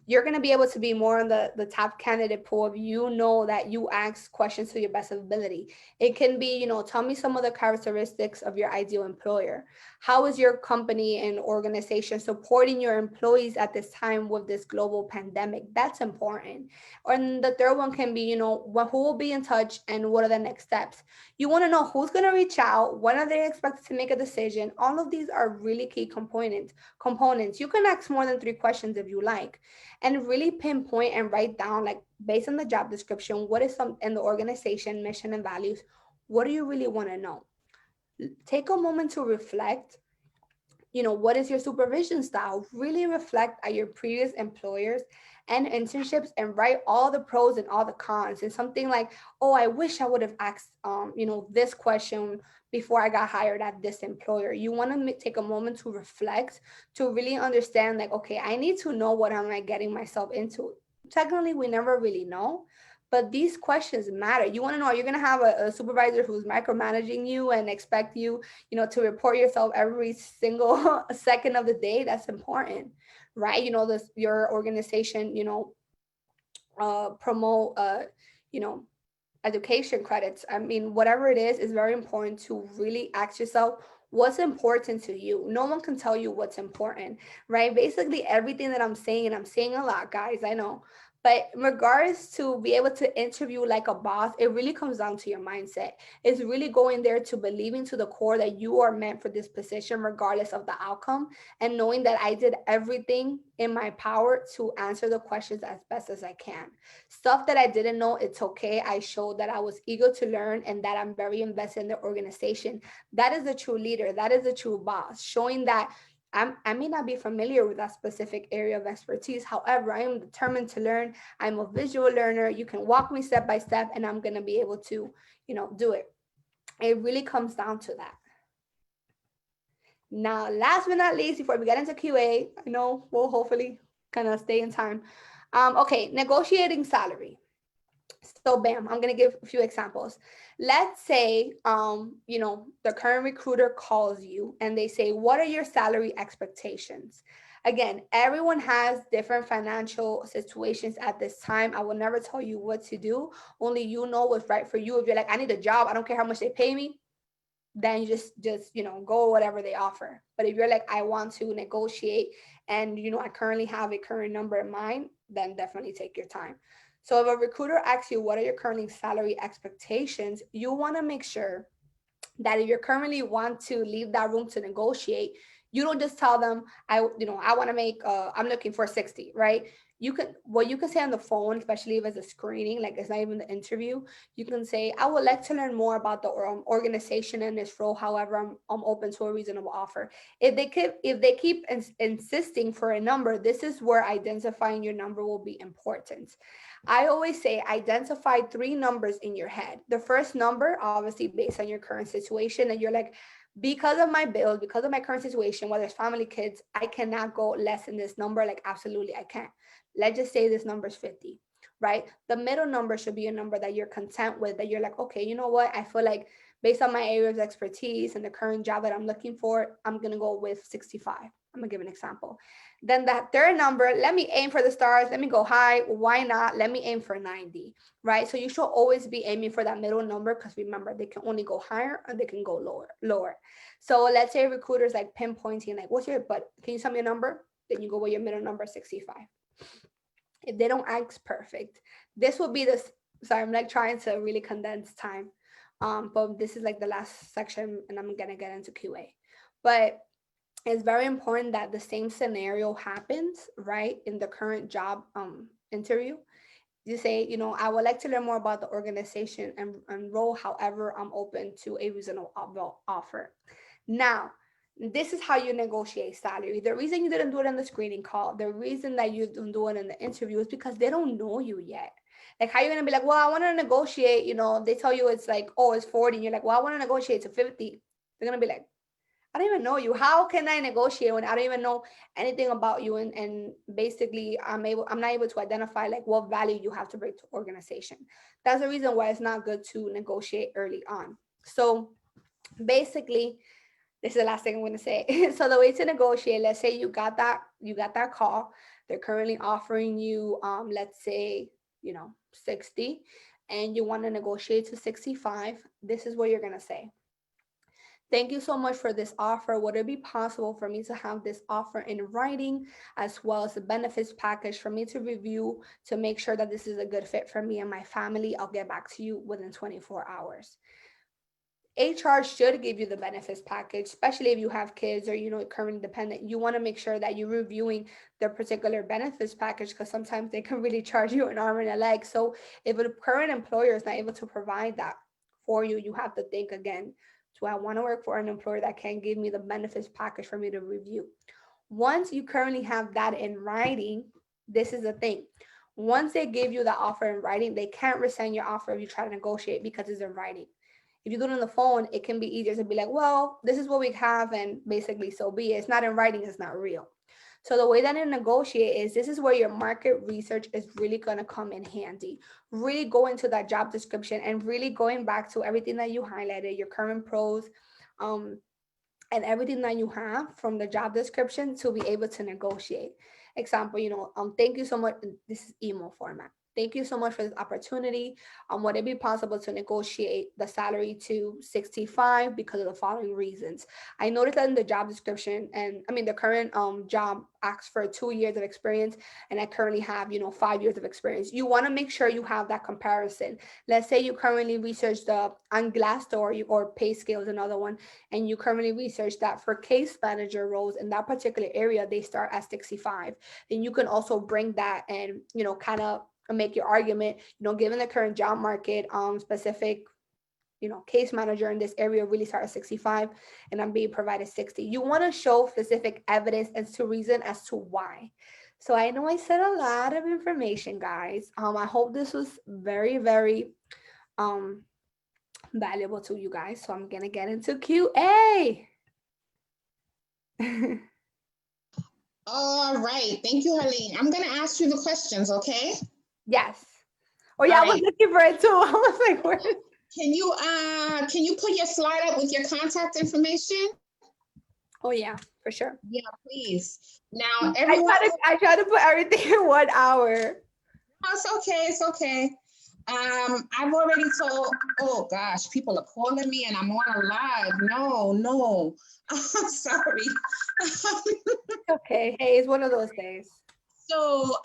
Speaker 2: you're going to be able to be more on the top candidate pool if you know that you ask questions to your best ability. It can be, tell me some of the characteristics of your ideal employer. How is your company and organization supporting your employees at this time with this global pandemic? That's important. And the third one can be, who will be in touch and what are the next steps? You want to know who's going to reach out, when are they expected to make a decision? All of these are really key components. You can ask more than 3 questions if you like, and really pinpoint and write down, like based on the job description, what is some in the organization mission and values. What do you really want to know? Take a moment to reflect. What is your supervision style? Really reflect at your previous employers and internships and write all the pros and all the cons. And something like, oh, I wish I would have asked, this question before I got hired at this employer. You want to take a moment to reflect, to really understand, like, okay, I need to know what am I getting myself into. Technically, we never really know, but these questions matter. You want to know, are you going to have a supervisor who's micromanaging you and expect you, to report yourself every single second of the day? That's important, right? Your organization, promote, you know, education credits. I mean, whatever it is very important to really ask yourself what's important to you. No one can tell you what's important, right? Basically, everything that I'm saying, and I'm saying a lot, guys, I know. But in regards to be able to interview like a boss, it really comes down to your mindset. It's really going there to believing to the core that you are meant for this position, regardless of the outcome, and knowing that I did everything in my power to answer the questions as best as I can. Stuff that I didn't know, it's okay. I showed that I was eager to learn and that I'm very invested in the organization. That is a true leader. That is a true boss, showing that I may not be familiar with that specific area of expertise. However, I am determined to learn. I'm a visual learner. You can walk me step by step, and I'm going to be able to, do it. It really comes down to that. Now, last but not least, before we get into QA, I know we'll hopefully kind of stay in time. Okay, negotiating salary. So bam, I'm gonna give a few examples. Let's say, the current recruiter calls you and they say, what are your salary expectations? Again, everyone has different financial situations at this time. I will never tell you what to do. Only you know what's right for you. If you're like, I need a job, I don't care how much they pay me, then you just go whatever they offer. But if you're like, I want to negotiate and I currently have a current number in mind, then definitely take your time. So if a recruiter asks you what are your current salary expectations, you want to make sure that if you currently want to leave that room to negotiate, you don't just tell them, I want to make, I'm looking for 60, right? You can say on the phone, especially if it's a screening, like it's not even the interview, you can say, I would like to learn more about the organization and this role. However, I'm open to a reasonable offer. If they keep insisting for a number, this is where identifying your number will be important. I always say identify 3 numbers in your head. The first number, obviously based on your current situation, and you're like, because of my bills, because of my current situation, whether it's family, kids, I cannot go less than this number. Like, absolutely, I can't. Let's just say this number is 50, right? The middle number should be a number that you're content with, that you're like, okay, you know what? I feel like based on my area of expertise and the current job that I'm looking for, I'm going to go with 65. I'm going to give an example. Then that third number, let me aim for the stars. Let me go high. Why not? Let me aim for 90, right? So you should always be aiming for that middle number, because remember, they can only go higher or they can go lower. So let's say recruiters like pinpointing, like, but can you tell me a number? Then you go with your middle number, 65. If they don't ask, perfect. This will be this. Sorry, I'm like trying to really condense time. But this is like the last section, and I'm gonna get into QA. But it's very important that the same scenario happens, right, in the current job interview. You say, I would like to learn more about the organization and role. However, I'm open to a reasonable offer. Now, this is how you negotiate salary. The reason you didn't do it in the screening call, the reason that you don't do it in the interview is because they don't know you yet. Like, how you're gonna be like, well, I want to negotiate, they tell you it's like, oh, it's 40, and you're like, well, I want to negotiate to 50. They're gonna be like, I don't even know you. How can I negotiate when I don't even know anything about you? And basically, I'm not able to identify like what value you have to bring to organization. That's the reason why it's not good to negotiate early on. So basically, This is the last thing I'm going to say. So the way to negotiate, let's say you got that call. They're currently offering you, let's say, 60, and you want to negotiate to 65. This is what you're going to say. Thank you so much for this offer. Would it be possible for me to have this offer in writing, as well as the benefits package for me to review to make sure that this is a good fit for me and my family? I'll get back to you within 24 hours. HR should give you the benefits package, especially if you have kids or currently dependent. You want to make sure that you're reviewing their particular benefits package, because sometimes they can really charge you an arm and a leg. So if a current employer is not able to provide that for you, you have to think again. Do I want to work for an employer that can give me the benefits package for me to review? Once you currently have that in writing, this is the thing. Once they give you the offer in writing, they can't rescind your offer if you try to negotiate, because it's in writing. If you do it on the phone, it can be easier to be like, well, this is what we have, and basically so be it. It's not in writing, it's not real. So the way that I negotiate is, this is where your market research is really going to come in handy. Really go into that job description and really going back to everything that you highlighted, your current pros, and everything that you have from the job description to be able to negotiate. Example, thank you so much. This is email format. Thank you so much for this opportunity. Would it be possible to negotiate the salary to 65 because of the following reasons? I noticed that in the job description, and I mean, the current job asks for 2 years of experience, and I currently have, 5 years of experience. You want to make sure you have that comparison. Let's say you currently researched on Glassdoor, or Pay Scale is another one, and you currently research that for case manager roles in that particular area, they start at 65. Then you can also bring that and, kind of make your argument, given the current job market, specific, case manager in this area really start at 65, and I'm being provided 60. You want to show specific evidence and to reason as to why. So I know I said a lot of information, guys. I hope this was very, very valuable to you guys. So I'm gonna get into QA.
Speaker 1: All right. Thank you, Harlene. I'm going to ask you the questions, okay?
Speaker 2: Yes. Oh yeah, I was looking for it too. I was like, where?
Speaker 1: Can you put your slide up with your contact information?
Speaker 2: Oh yeah, for sure.
Speaker 1: Yeah, please. Now, everyone.
Speaker 2: I try to put everything in 1 hour.
Speaker 1: Oh, it's okay. It's okay. I've already told. Oh gosh, people are calling me, and I'm on a live. No. I'm sorry.
Speaker 2: Okay. Hey, it's one of those days.
Speaker 1: So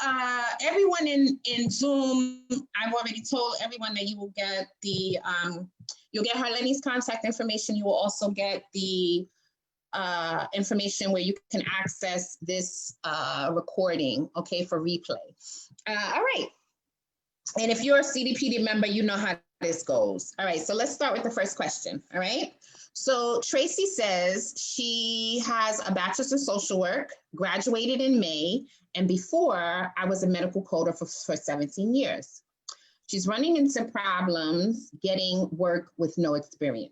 Speaker 1: everyone in Zoom, I've already told everyone that you will get the you'll get Harleny's contact information. You will also get the information where you can access this recording, okay, for replay. All right. And if you're a CDPD member, you know how this goes. All right, so let's start with the first question, all right? So Tracy says she has a bachelor's in social work, graduated in May, and before I was a medical coder for 17 years. She's running into problems getting work with no experience.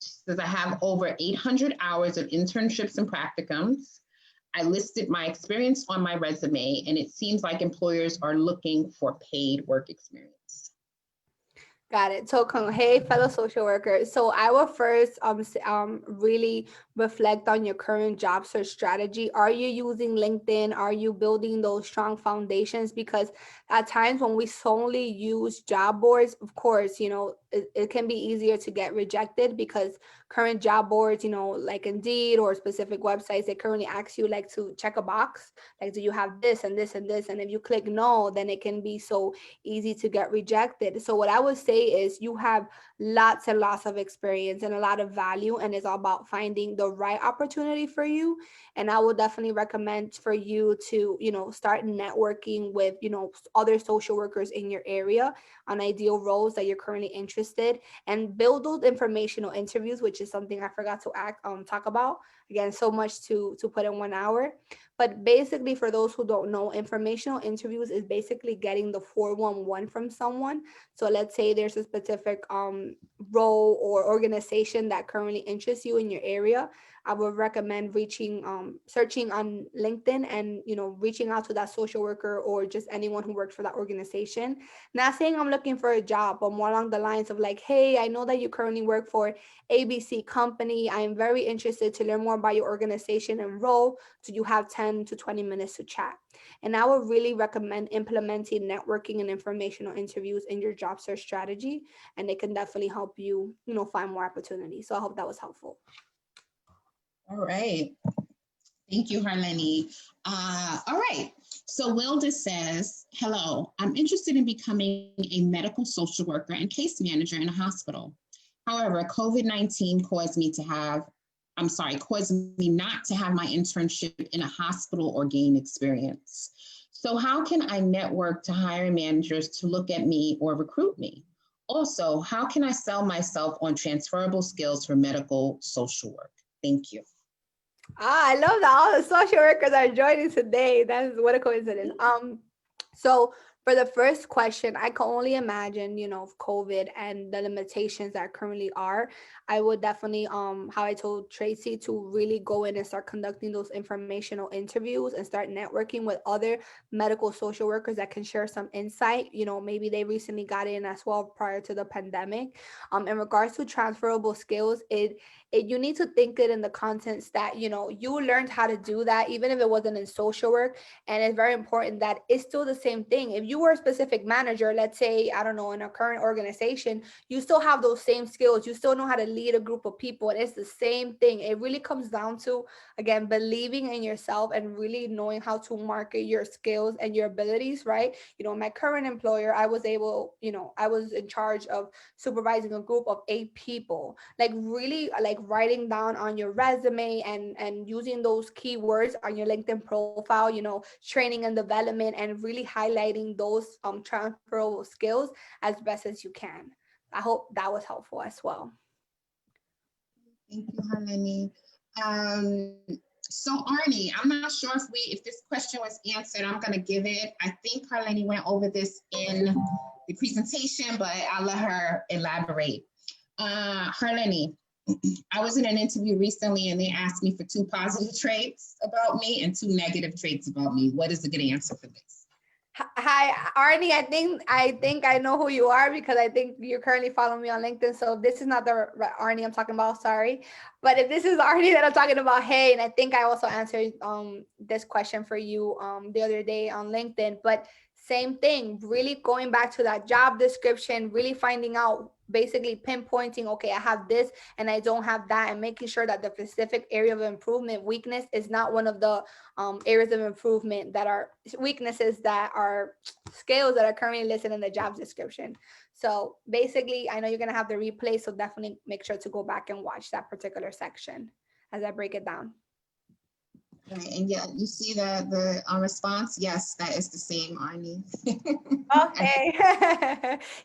Speaker 1: She says, I have over 800 hours of internships and practicums. I listed my experience on my resume, and it seems like employers are looking for paid work experience.
Speaker 2: Got it. So, hey, fellow social workers. So, I will first really reflect on your current job search strategy. Are you using LinkedIn? Are you building those strong foundations? Because at times when we solely use job boards, of course, it can be easier to get rejected, because current job boards, like Indeed or specific websites, they currently ask you like to check a box, like, do you have this and this and this? And if you click no, then it can be so easy to get rejected. So what I would say is, you have lots and lots of experience and a lot of value, and it's all about finding the right opportunity for you. And I would definitely recommend for you to, start networking with, other social workers in your area on ideal roles that you're currently interested, and build those informational interviews, which is something I forgot to talk about. Again, so much to put in 1 hour. But basically, for those who don't know, informational interviews is basically getting the 411 from someone. So let's say there's a specific role or organization that currently interests you in your area. I would recommend searching on LinkedIn and, reaching out to that social worker or just anyone who works for that organization. Not saying I'm looking for a job, but more along the lines of like, hey, I know that you currently work for ABC company. I am very interested to learn more about your organization and role. Do you have 10 to 20 minutes to chat? And I would really recommend implementing networking and informational interviews in your job search strategy. And it can definitely help you, find more opportunities. So I hope that was helpful.
Speaker 1: All right. Thank you, Harleny. All right. So Wilda says, hello, I'm interested in becoming a medical social worker and case manager in a hospital. However, COVID-19 caused me not to have my internship in a hospital or gain experience. So how can I network to hiring managers to look at me or recruit me? Also, how can I sell myself on transferable skills for medical social work? Thank you.
Speaker 2: I love that all the social workers are joining today. That is what a coincidence. So for the first question, I can only imagine, COVID and the limitations that currently are. I would definitely, how I told Tracy, to really go in and start conducting those informational interviews and start networking with other medical social workers that can share some insight. Maybe they recently got in as well prior to the pandemic. In regards to transferable skills, you need to think it in the contents that, you learned how to do that, even if it wasn't in social work. And it's very important that it's still the same thing. If you were a specific manager, let's say, I don't know, in a current organization, you still have those same skills. You still know how to lead a group of people. And it's the same thing. It really comes down to, again, believing in yourself and really knowing how to market your skills and your abilities, right? My current employer, I was in charge of supervising a group of 8 people, like really like writing down on your resume and using those keywords on your LinkedIn profile, training and development, and really highlighting those transferable skills as best as you can. I hope that was helpful as well.
Speaker 1: Thank you, Harleny. So Arnie, I'm not sure if this question was answered. I'm going to give it. I think Harleny went over this in the presentation, but I'll let her elaborate. Harleny, I was in an interview recently and they asked me for 2 positive traits about me and 2 negative traits about me. What is a good answer for this?
Speaker 2: Hi, Arnie. I think I know who you are because I think you're currently following me on LinkedIn. So if this is not the Arnie I'm talking about, sorry. But if this is Arnie that I'm talking about, hey, and I think I also answered this question for you the other day on LinkedIn. But same thing, really going back to that job description, really finding out, basically pinpointing, okay, I have this and I don't have that, and making sure that the specific area of improvement, weakness, is not one of the areas of improvement that are weaknesses that are skills that are currently listed in the job description. So basically, I know you're going to have the replay, so definitely make sure to go back and watch that particular section as I break it down.
Speaker 1: Right, and yeah, you see the response. Yes, that is the same, Arnie.
Speaker 2: Okay.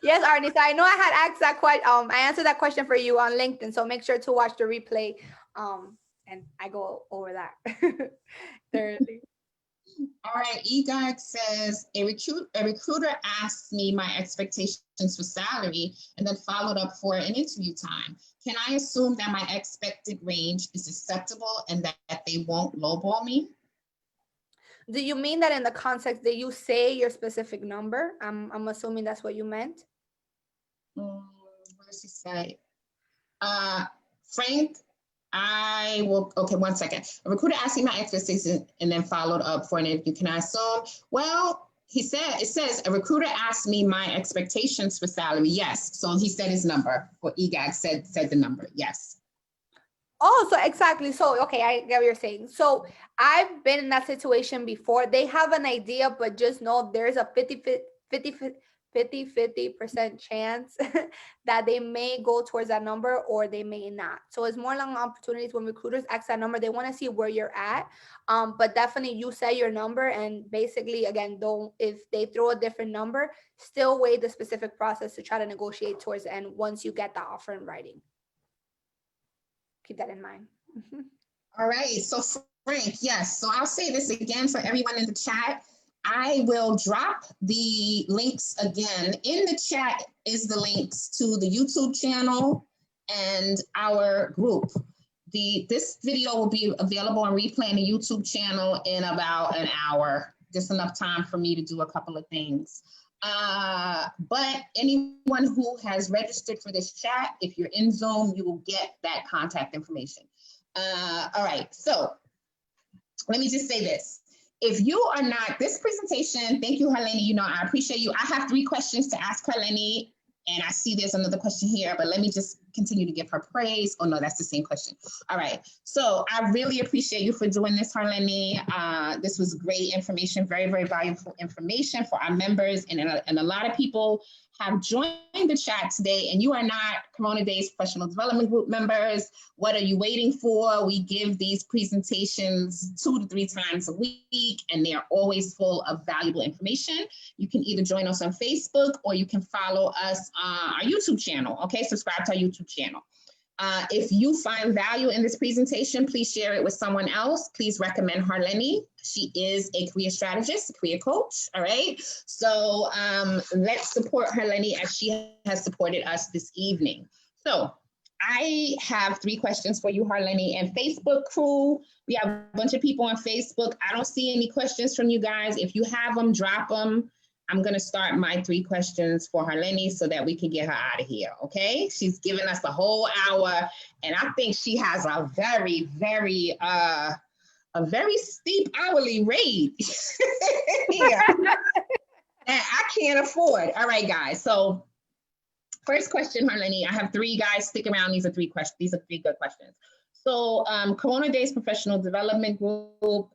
Speaker 2: Yes, Arnie. So I know I had asked that question. I answered that question for you on LinkedIn. So make sure to watch the replay. And I go over that thoroughly.
Speaker 1: All right, EGOG says a recruiter asked me my expectations for salary and then followed up for an interview time. Can I assume that my expected range is acceptable and that they won't lowball me?
Speaker 2: Do you mean that in the context that you say your specific number? I'm assuming that's what you meant.
Speaker 1: What does he say? Frank, I will, okay, one second. A recruiter asked me my expectations and then followed up for an interview. Can I assume? Well, it says a recruiter asked me my expectations for salary. Yes. So he said his number, or EGAG said the number. Yes.
Speaker 2: Oh, so exactly. So, okay, I get what you're saying. So I've been in that situation before. They have an idea, but just know there's a 50% chance that they may go towards that number or they may not. So it's more long opportunities when recruiters ask that number, they want to see where you're at. But definitely you say your number, and basically, again, if they throw a different number, still weigh the specific process to try to negotiate towards the end once you get the offer in writing. Keep that in mind.
Speaker 1: All right. So Frank, yes. So I'll say this again for everyone in the chat. I will drop the links again. In the chat is the links to the YouTube channel and our group. this video will be available on replay on the YouTube channel in about an hour, just enough time for me to do a couple of things. But anyone who has registered for this chat, if you're in Zoom, you will get that contact information. All right, so let me just say this. If you are not, this presentation, thank you, Harleny, you know, I appreciate you. I have 3 questions to ask Harleny, and I see there's another question here, but let me just continue to give her praise. Oh no, that's the same question. All right, so I really appreciate you for doing this, Harleny. This was great information, very, very valuable information for our members, and a lot of people have joined the chat today, and you are not Corona Days Professional Development Group members. What are you waiting for? We give these presentations 2 to 3 times a week, and they are always full of valuable information. You can either join us on Facebook or you can follow us on our YouTube channel. Okay, subscribe to our YouTube channel. If you find value in this presentation, please share it with someone else. Please recommend Harleny. She is a career strategist, a career coach, all right? So let's support Harleny as she has supported us this evening. So I have 3 questions for you, Harleny, and Facebook crew. We have a bunch of people on Facebook. I don't see any questions from you guys. If you have them, drop them. I'm going to start my 3 questions for Harleny so that we can get her out of here, okay? She's given us a whole hour, and I think she has a very, very steep hourly rate here that I can't afford. All right, guys. So first question, Harleny, I have 3 guys. Stick around. These are 3 questions. These are 3 good questions. So Corona Days Professional Development Group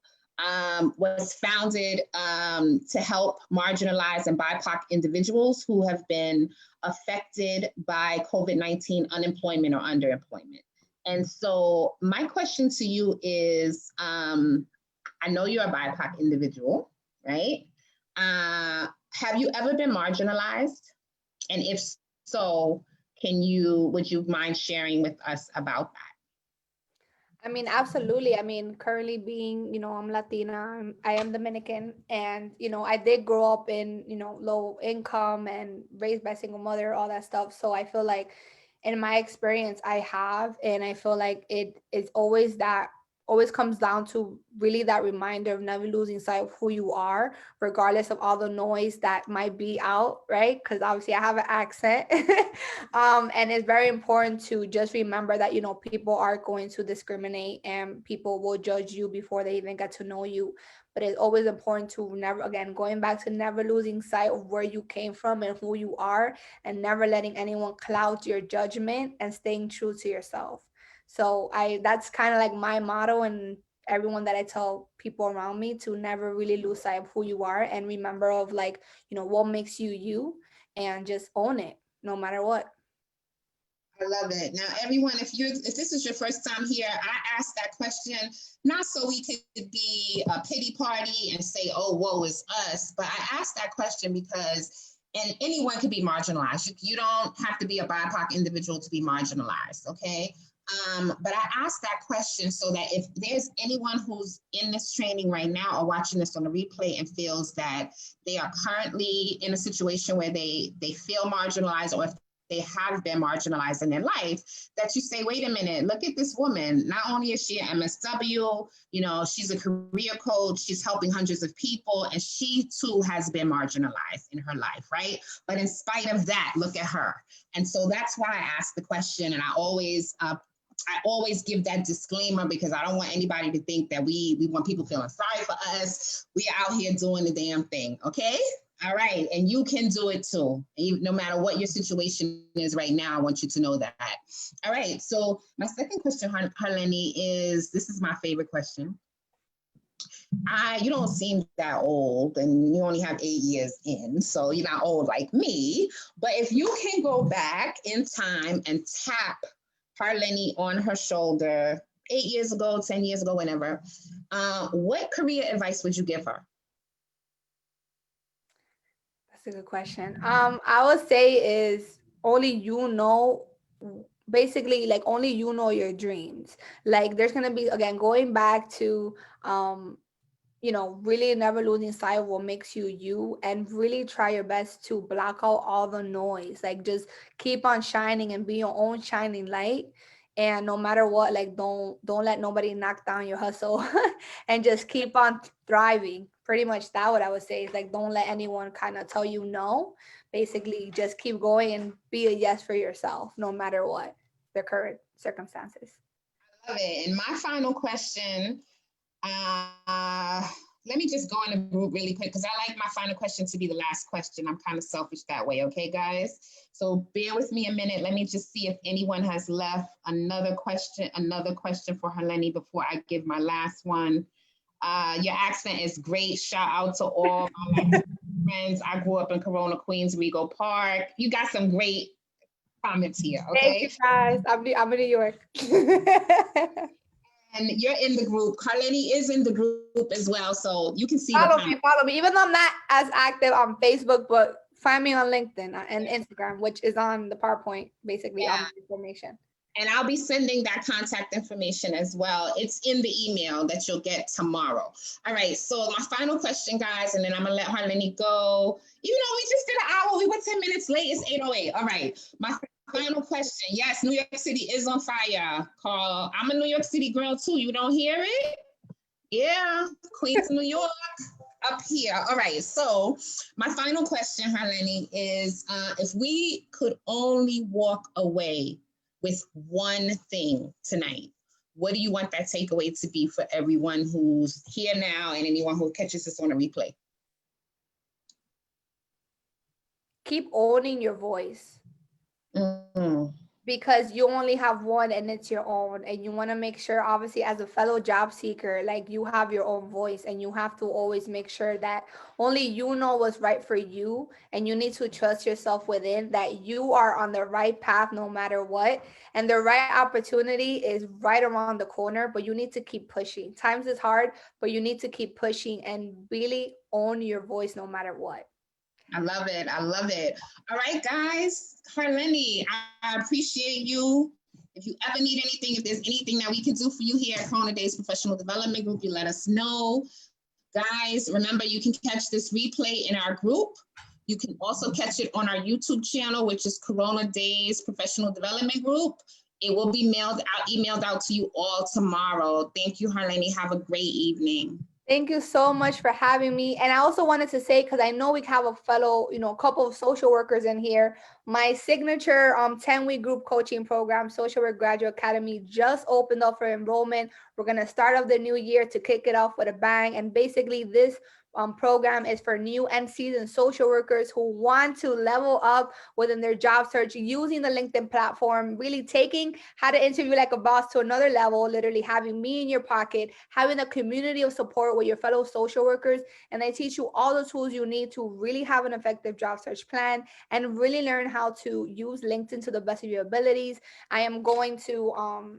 Speaker 1: was founded to help marginalized and BIPOC individuals who have been affected by COVID-19 unemployment or underemployment. And so my question to you is, I know you're a BIPOC individual, right? Have you ever been marginalized? And if so, would you mind sharing with us about that?
Speaker 2: I mean, absolutely. I mean, currently being, I'm Latina, I am Dominican, and, I did grow up in, low income and raised by a single mother, all that stuff. So I feel like in my experience, I have, and I feel like it's always comes down to really that reminder of never losing sight of who you are, regardless of all the noise that might be out, right? Because obviously I have an accent. And it's very important to just remember that, people are going to discriminate and people will judge you before they even get to know you. But it's always important to never, again, going back to never losing sight of where you came from and who you are, and never letting anyone cloud your judgment and staying true to yourself. So that's kind of like my motto, and everyone that I tell people around me, to never really lose sight of who you are and remember of like, what makes you you, and just own it no matter what.
Speaker 1: I love it. Now, everyone, if this is your first time here, I asked that question not so we could be a pity party and say, "Oh, woe is us," but I asked that question because, and anyone can be marginalized. You don't have to be a BIPOC individual to be marginalized, okay? But I asked that question so that if there's anyone who's in this training right now or watching this on the replay and feels that they are currently in a situation where they feel marginalized, or if they have been marginalized in their life, that you say, wait a minute, look at this woman. Not only is she an MSW, she's a career coach, she's helping hundreds of people, and she too has been marginalized in her life, right? But in spite of that, look at her. And so that's why I asked the question, and I always give that disclaimer because I don't want anybody to think that we want people feeling sorry for us. We are out here doing the damn thing, okay? All right, and you can do it too. No matter what your situation is right now, I want you to know that. All right, so my second question, Harleny, this is my favorite question. You don't seem that old, and you only have 8 years in, so you're not old like me. But if you can go back in time and tap Harleny on her shoulder 8 years ago, 10 years ago, whenever, what career advice would you give her?
Speaker 2: That's a good question. I would say is only basically like only your dreams. Like there's gonna be, again, going back to really never losing sight of what makes you you, and really try your best to block out all the noise. Like just keep on shining and be your own shining light. And no matter what, like don't let nobody knock down your hustle and just keep on thriving. Pretty much that what I would say is like don't let anyone kind of tell you no. Basically just keep going and be a yes for yourself no matter what the current circumstances.
Speaker 1: Love it. And my final question, let me just go in the group really quick because I like my final question to be the last question. I'm kind of selfish that way. Okay, guys? So bear with me a minute. Let me just see if anyone has left another question for Harleny before I give my last one. Your accent is great. Shout out to all my friends. I grew up in Corona, Queens, Rego Park. You got some great comments here. Okay.
Speaker 2: Thank you guys. I'm in New York.
Speaker 1: And you're in the group. Harleny is in the group as well, so you can see
Speaker 2: follow me. Even though I'm not as active on Facebook, but find me on LinkedIn and Instagram, which is on the PowerPoint, basically on the information.
Speaker 1: And I'll be sending that contact information as well. It's in the email that you'll get tomorrow. All right, so my final question, guys, and then I'm gonna let Harleny go. Even though we just did an hour, we were 10 minutes late, it's 8:08. All right, my final question. Yes, New York City is on fire, Carl. I'm a New York City girl too. You don't hear it? Yeah, Queens, New York, up here. All right, so my final question, Harleny, is if we could only walk away with one thing tonight, what do you want that takeaway to be for everyone who's here now and anyone who catches this on a replay?
Speaker 2: Keep owning your voice.
Speaker 1: Mm-hmm.
Speaker 2: Because you only have one and it's your own, and you want to make sure, obviously, as a fellow job seeker, like you have your own voice, and you have to always make sure that only you know what's right for you, and you need to trust yourself within that you are on the right path no matter what, and the right opportunity is right around the corner, but you need to keep pushing. Times is hard, but you need to keep pushing and really own your voice no matter what.
Speaker 1: I love it. I love it. All right, guys. Harleny, I appreciate you. If you ever need anything, if there's anything that we can do for you here at Corona Days Professional Development Group, you let us know. Guys, remember, you can catch this replay in our group. You can also catch it on our YouTube channel, which is Corona Days Professional Development Group. It will be emailed out to you all tomorrow. Thank you, Harleny. Have a great evening.
Speaker 2: Thank you so much for having me. And I also wanted to say, because I know we have a fellow, couple of social workers in here, my signature 10-week group coaching program, Social Work Graduate Academy, just opened up for enrollment. We're going to start off the new year to kick it off with a bang. And basically this program is for new and seasoned social workers who want to level up within their job search using the LinkedIn platform, really taking how to interview like a boss to another level, literally having me in your pocket, having a community of support with your fellow social workers. And I teach you all the tools you need to really have an effective job search plan and really learn how to use LinkedIn to the best of your abilities. I am going to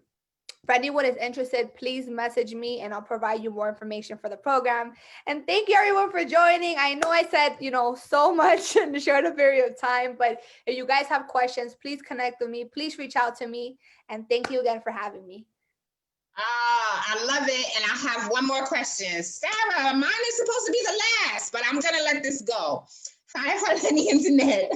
Speaker 2: for anyone is interested, please message me and I'll provide you more information for the program. And thank you everyone for joining. I know I said, so much in a short period of time, but if you guys have questions, please connect with me. Please reach out to me. And thank you again for having me.
Speaker 1: I love it. And I have one more question. Sarah, mine is supposed to be the last, but I'm going to let this go. Hi, Harleny Internet.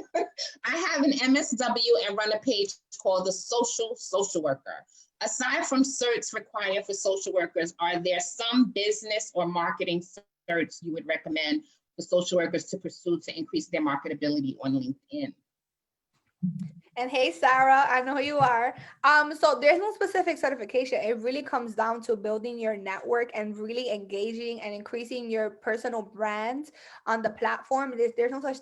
Speaker 1: I have an MSW and run a page called the Social Worker. Aside from certs required for social workers, are there some business or marketing certs you would recommend for social workers to pursue to increase their marketability on LinkedIn?
Speaker 2: And hey, Sarah, I know who you are. So there's no specific certification. It really comes down to building your network and really engaging and increasing your personal brand on the platform. There's no such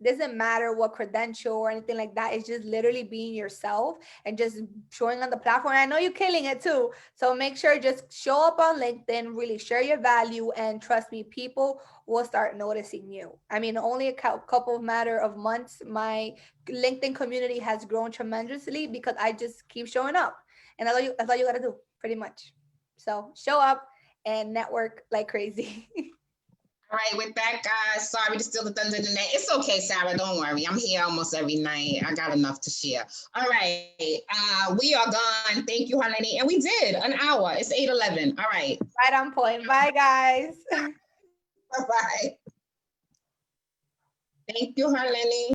Speaker 2: doesn't matter what credential or anything like that. It's just literally being yourself and just showing on the platform. I know you're killing it too. So make sure just show up on LinkedIn, really share your value, and trust me, people will start noticing you. I mean, only a couple matter of months, my LinkedIn community has grown tremendously because I just keep showing up, and that's all you got to do, pretty much. So show up and network like crazy.
Speaker 1: All right, with that, guys, sorry to steal the thunder tonight. It's okay, Sarah, don't worry. I'm here almost every night. I got enough to share. All right, we are gone. Thank you, Harleny. And we did an hour. It's 8:11. All right.
Speaker 2: Right on point. Bye, guys.
Speaker 1: Bye-bye. Thank you, Harleny.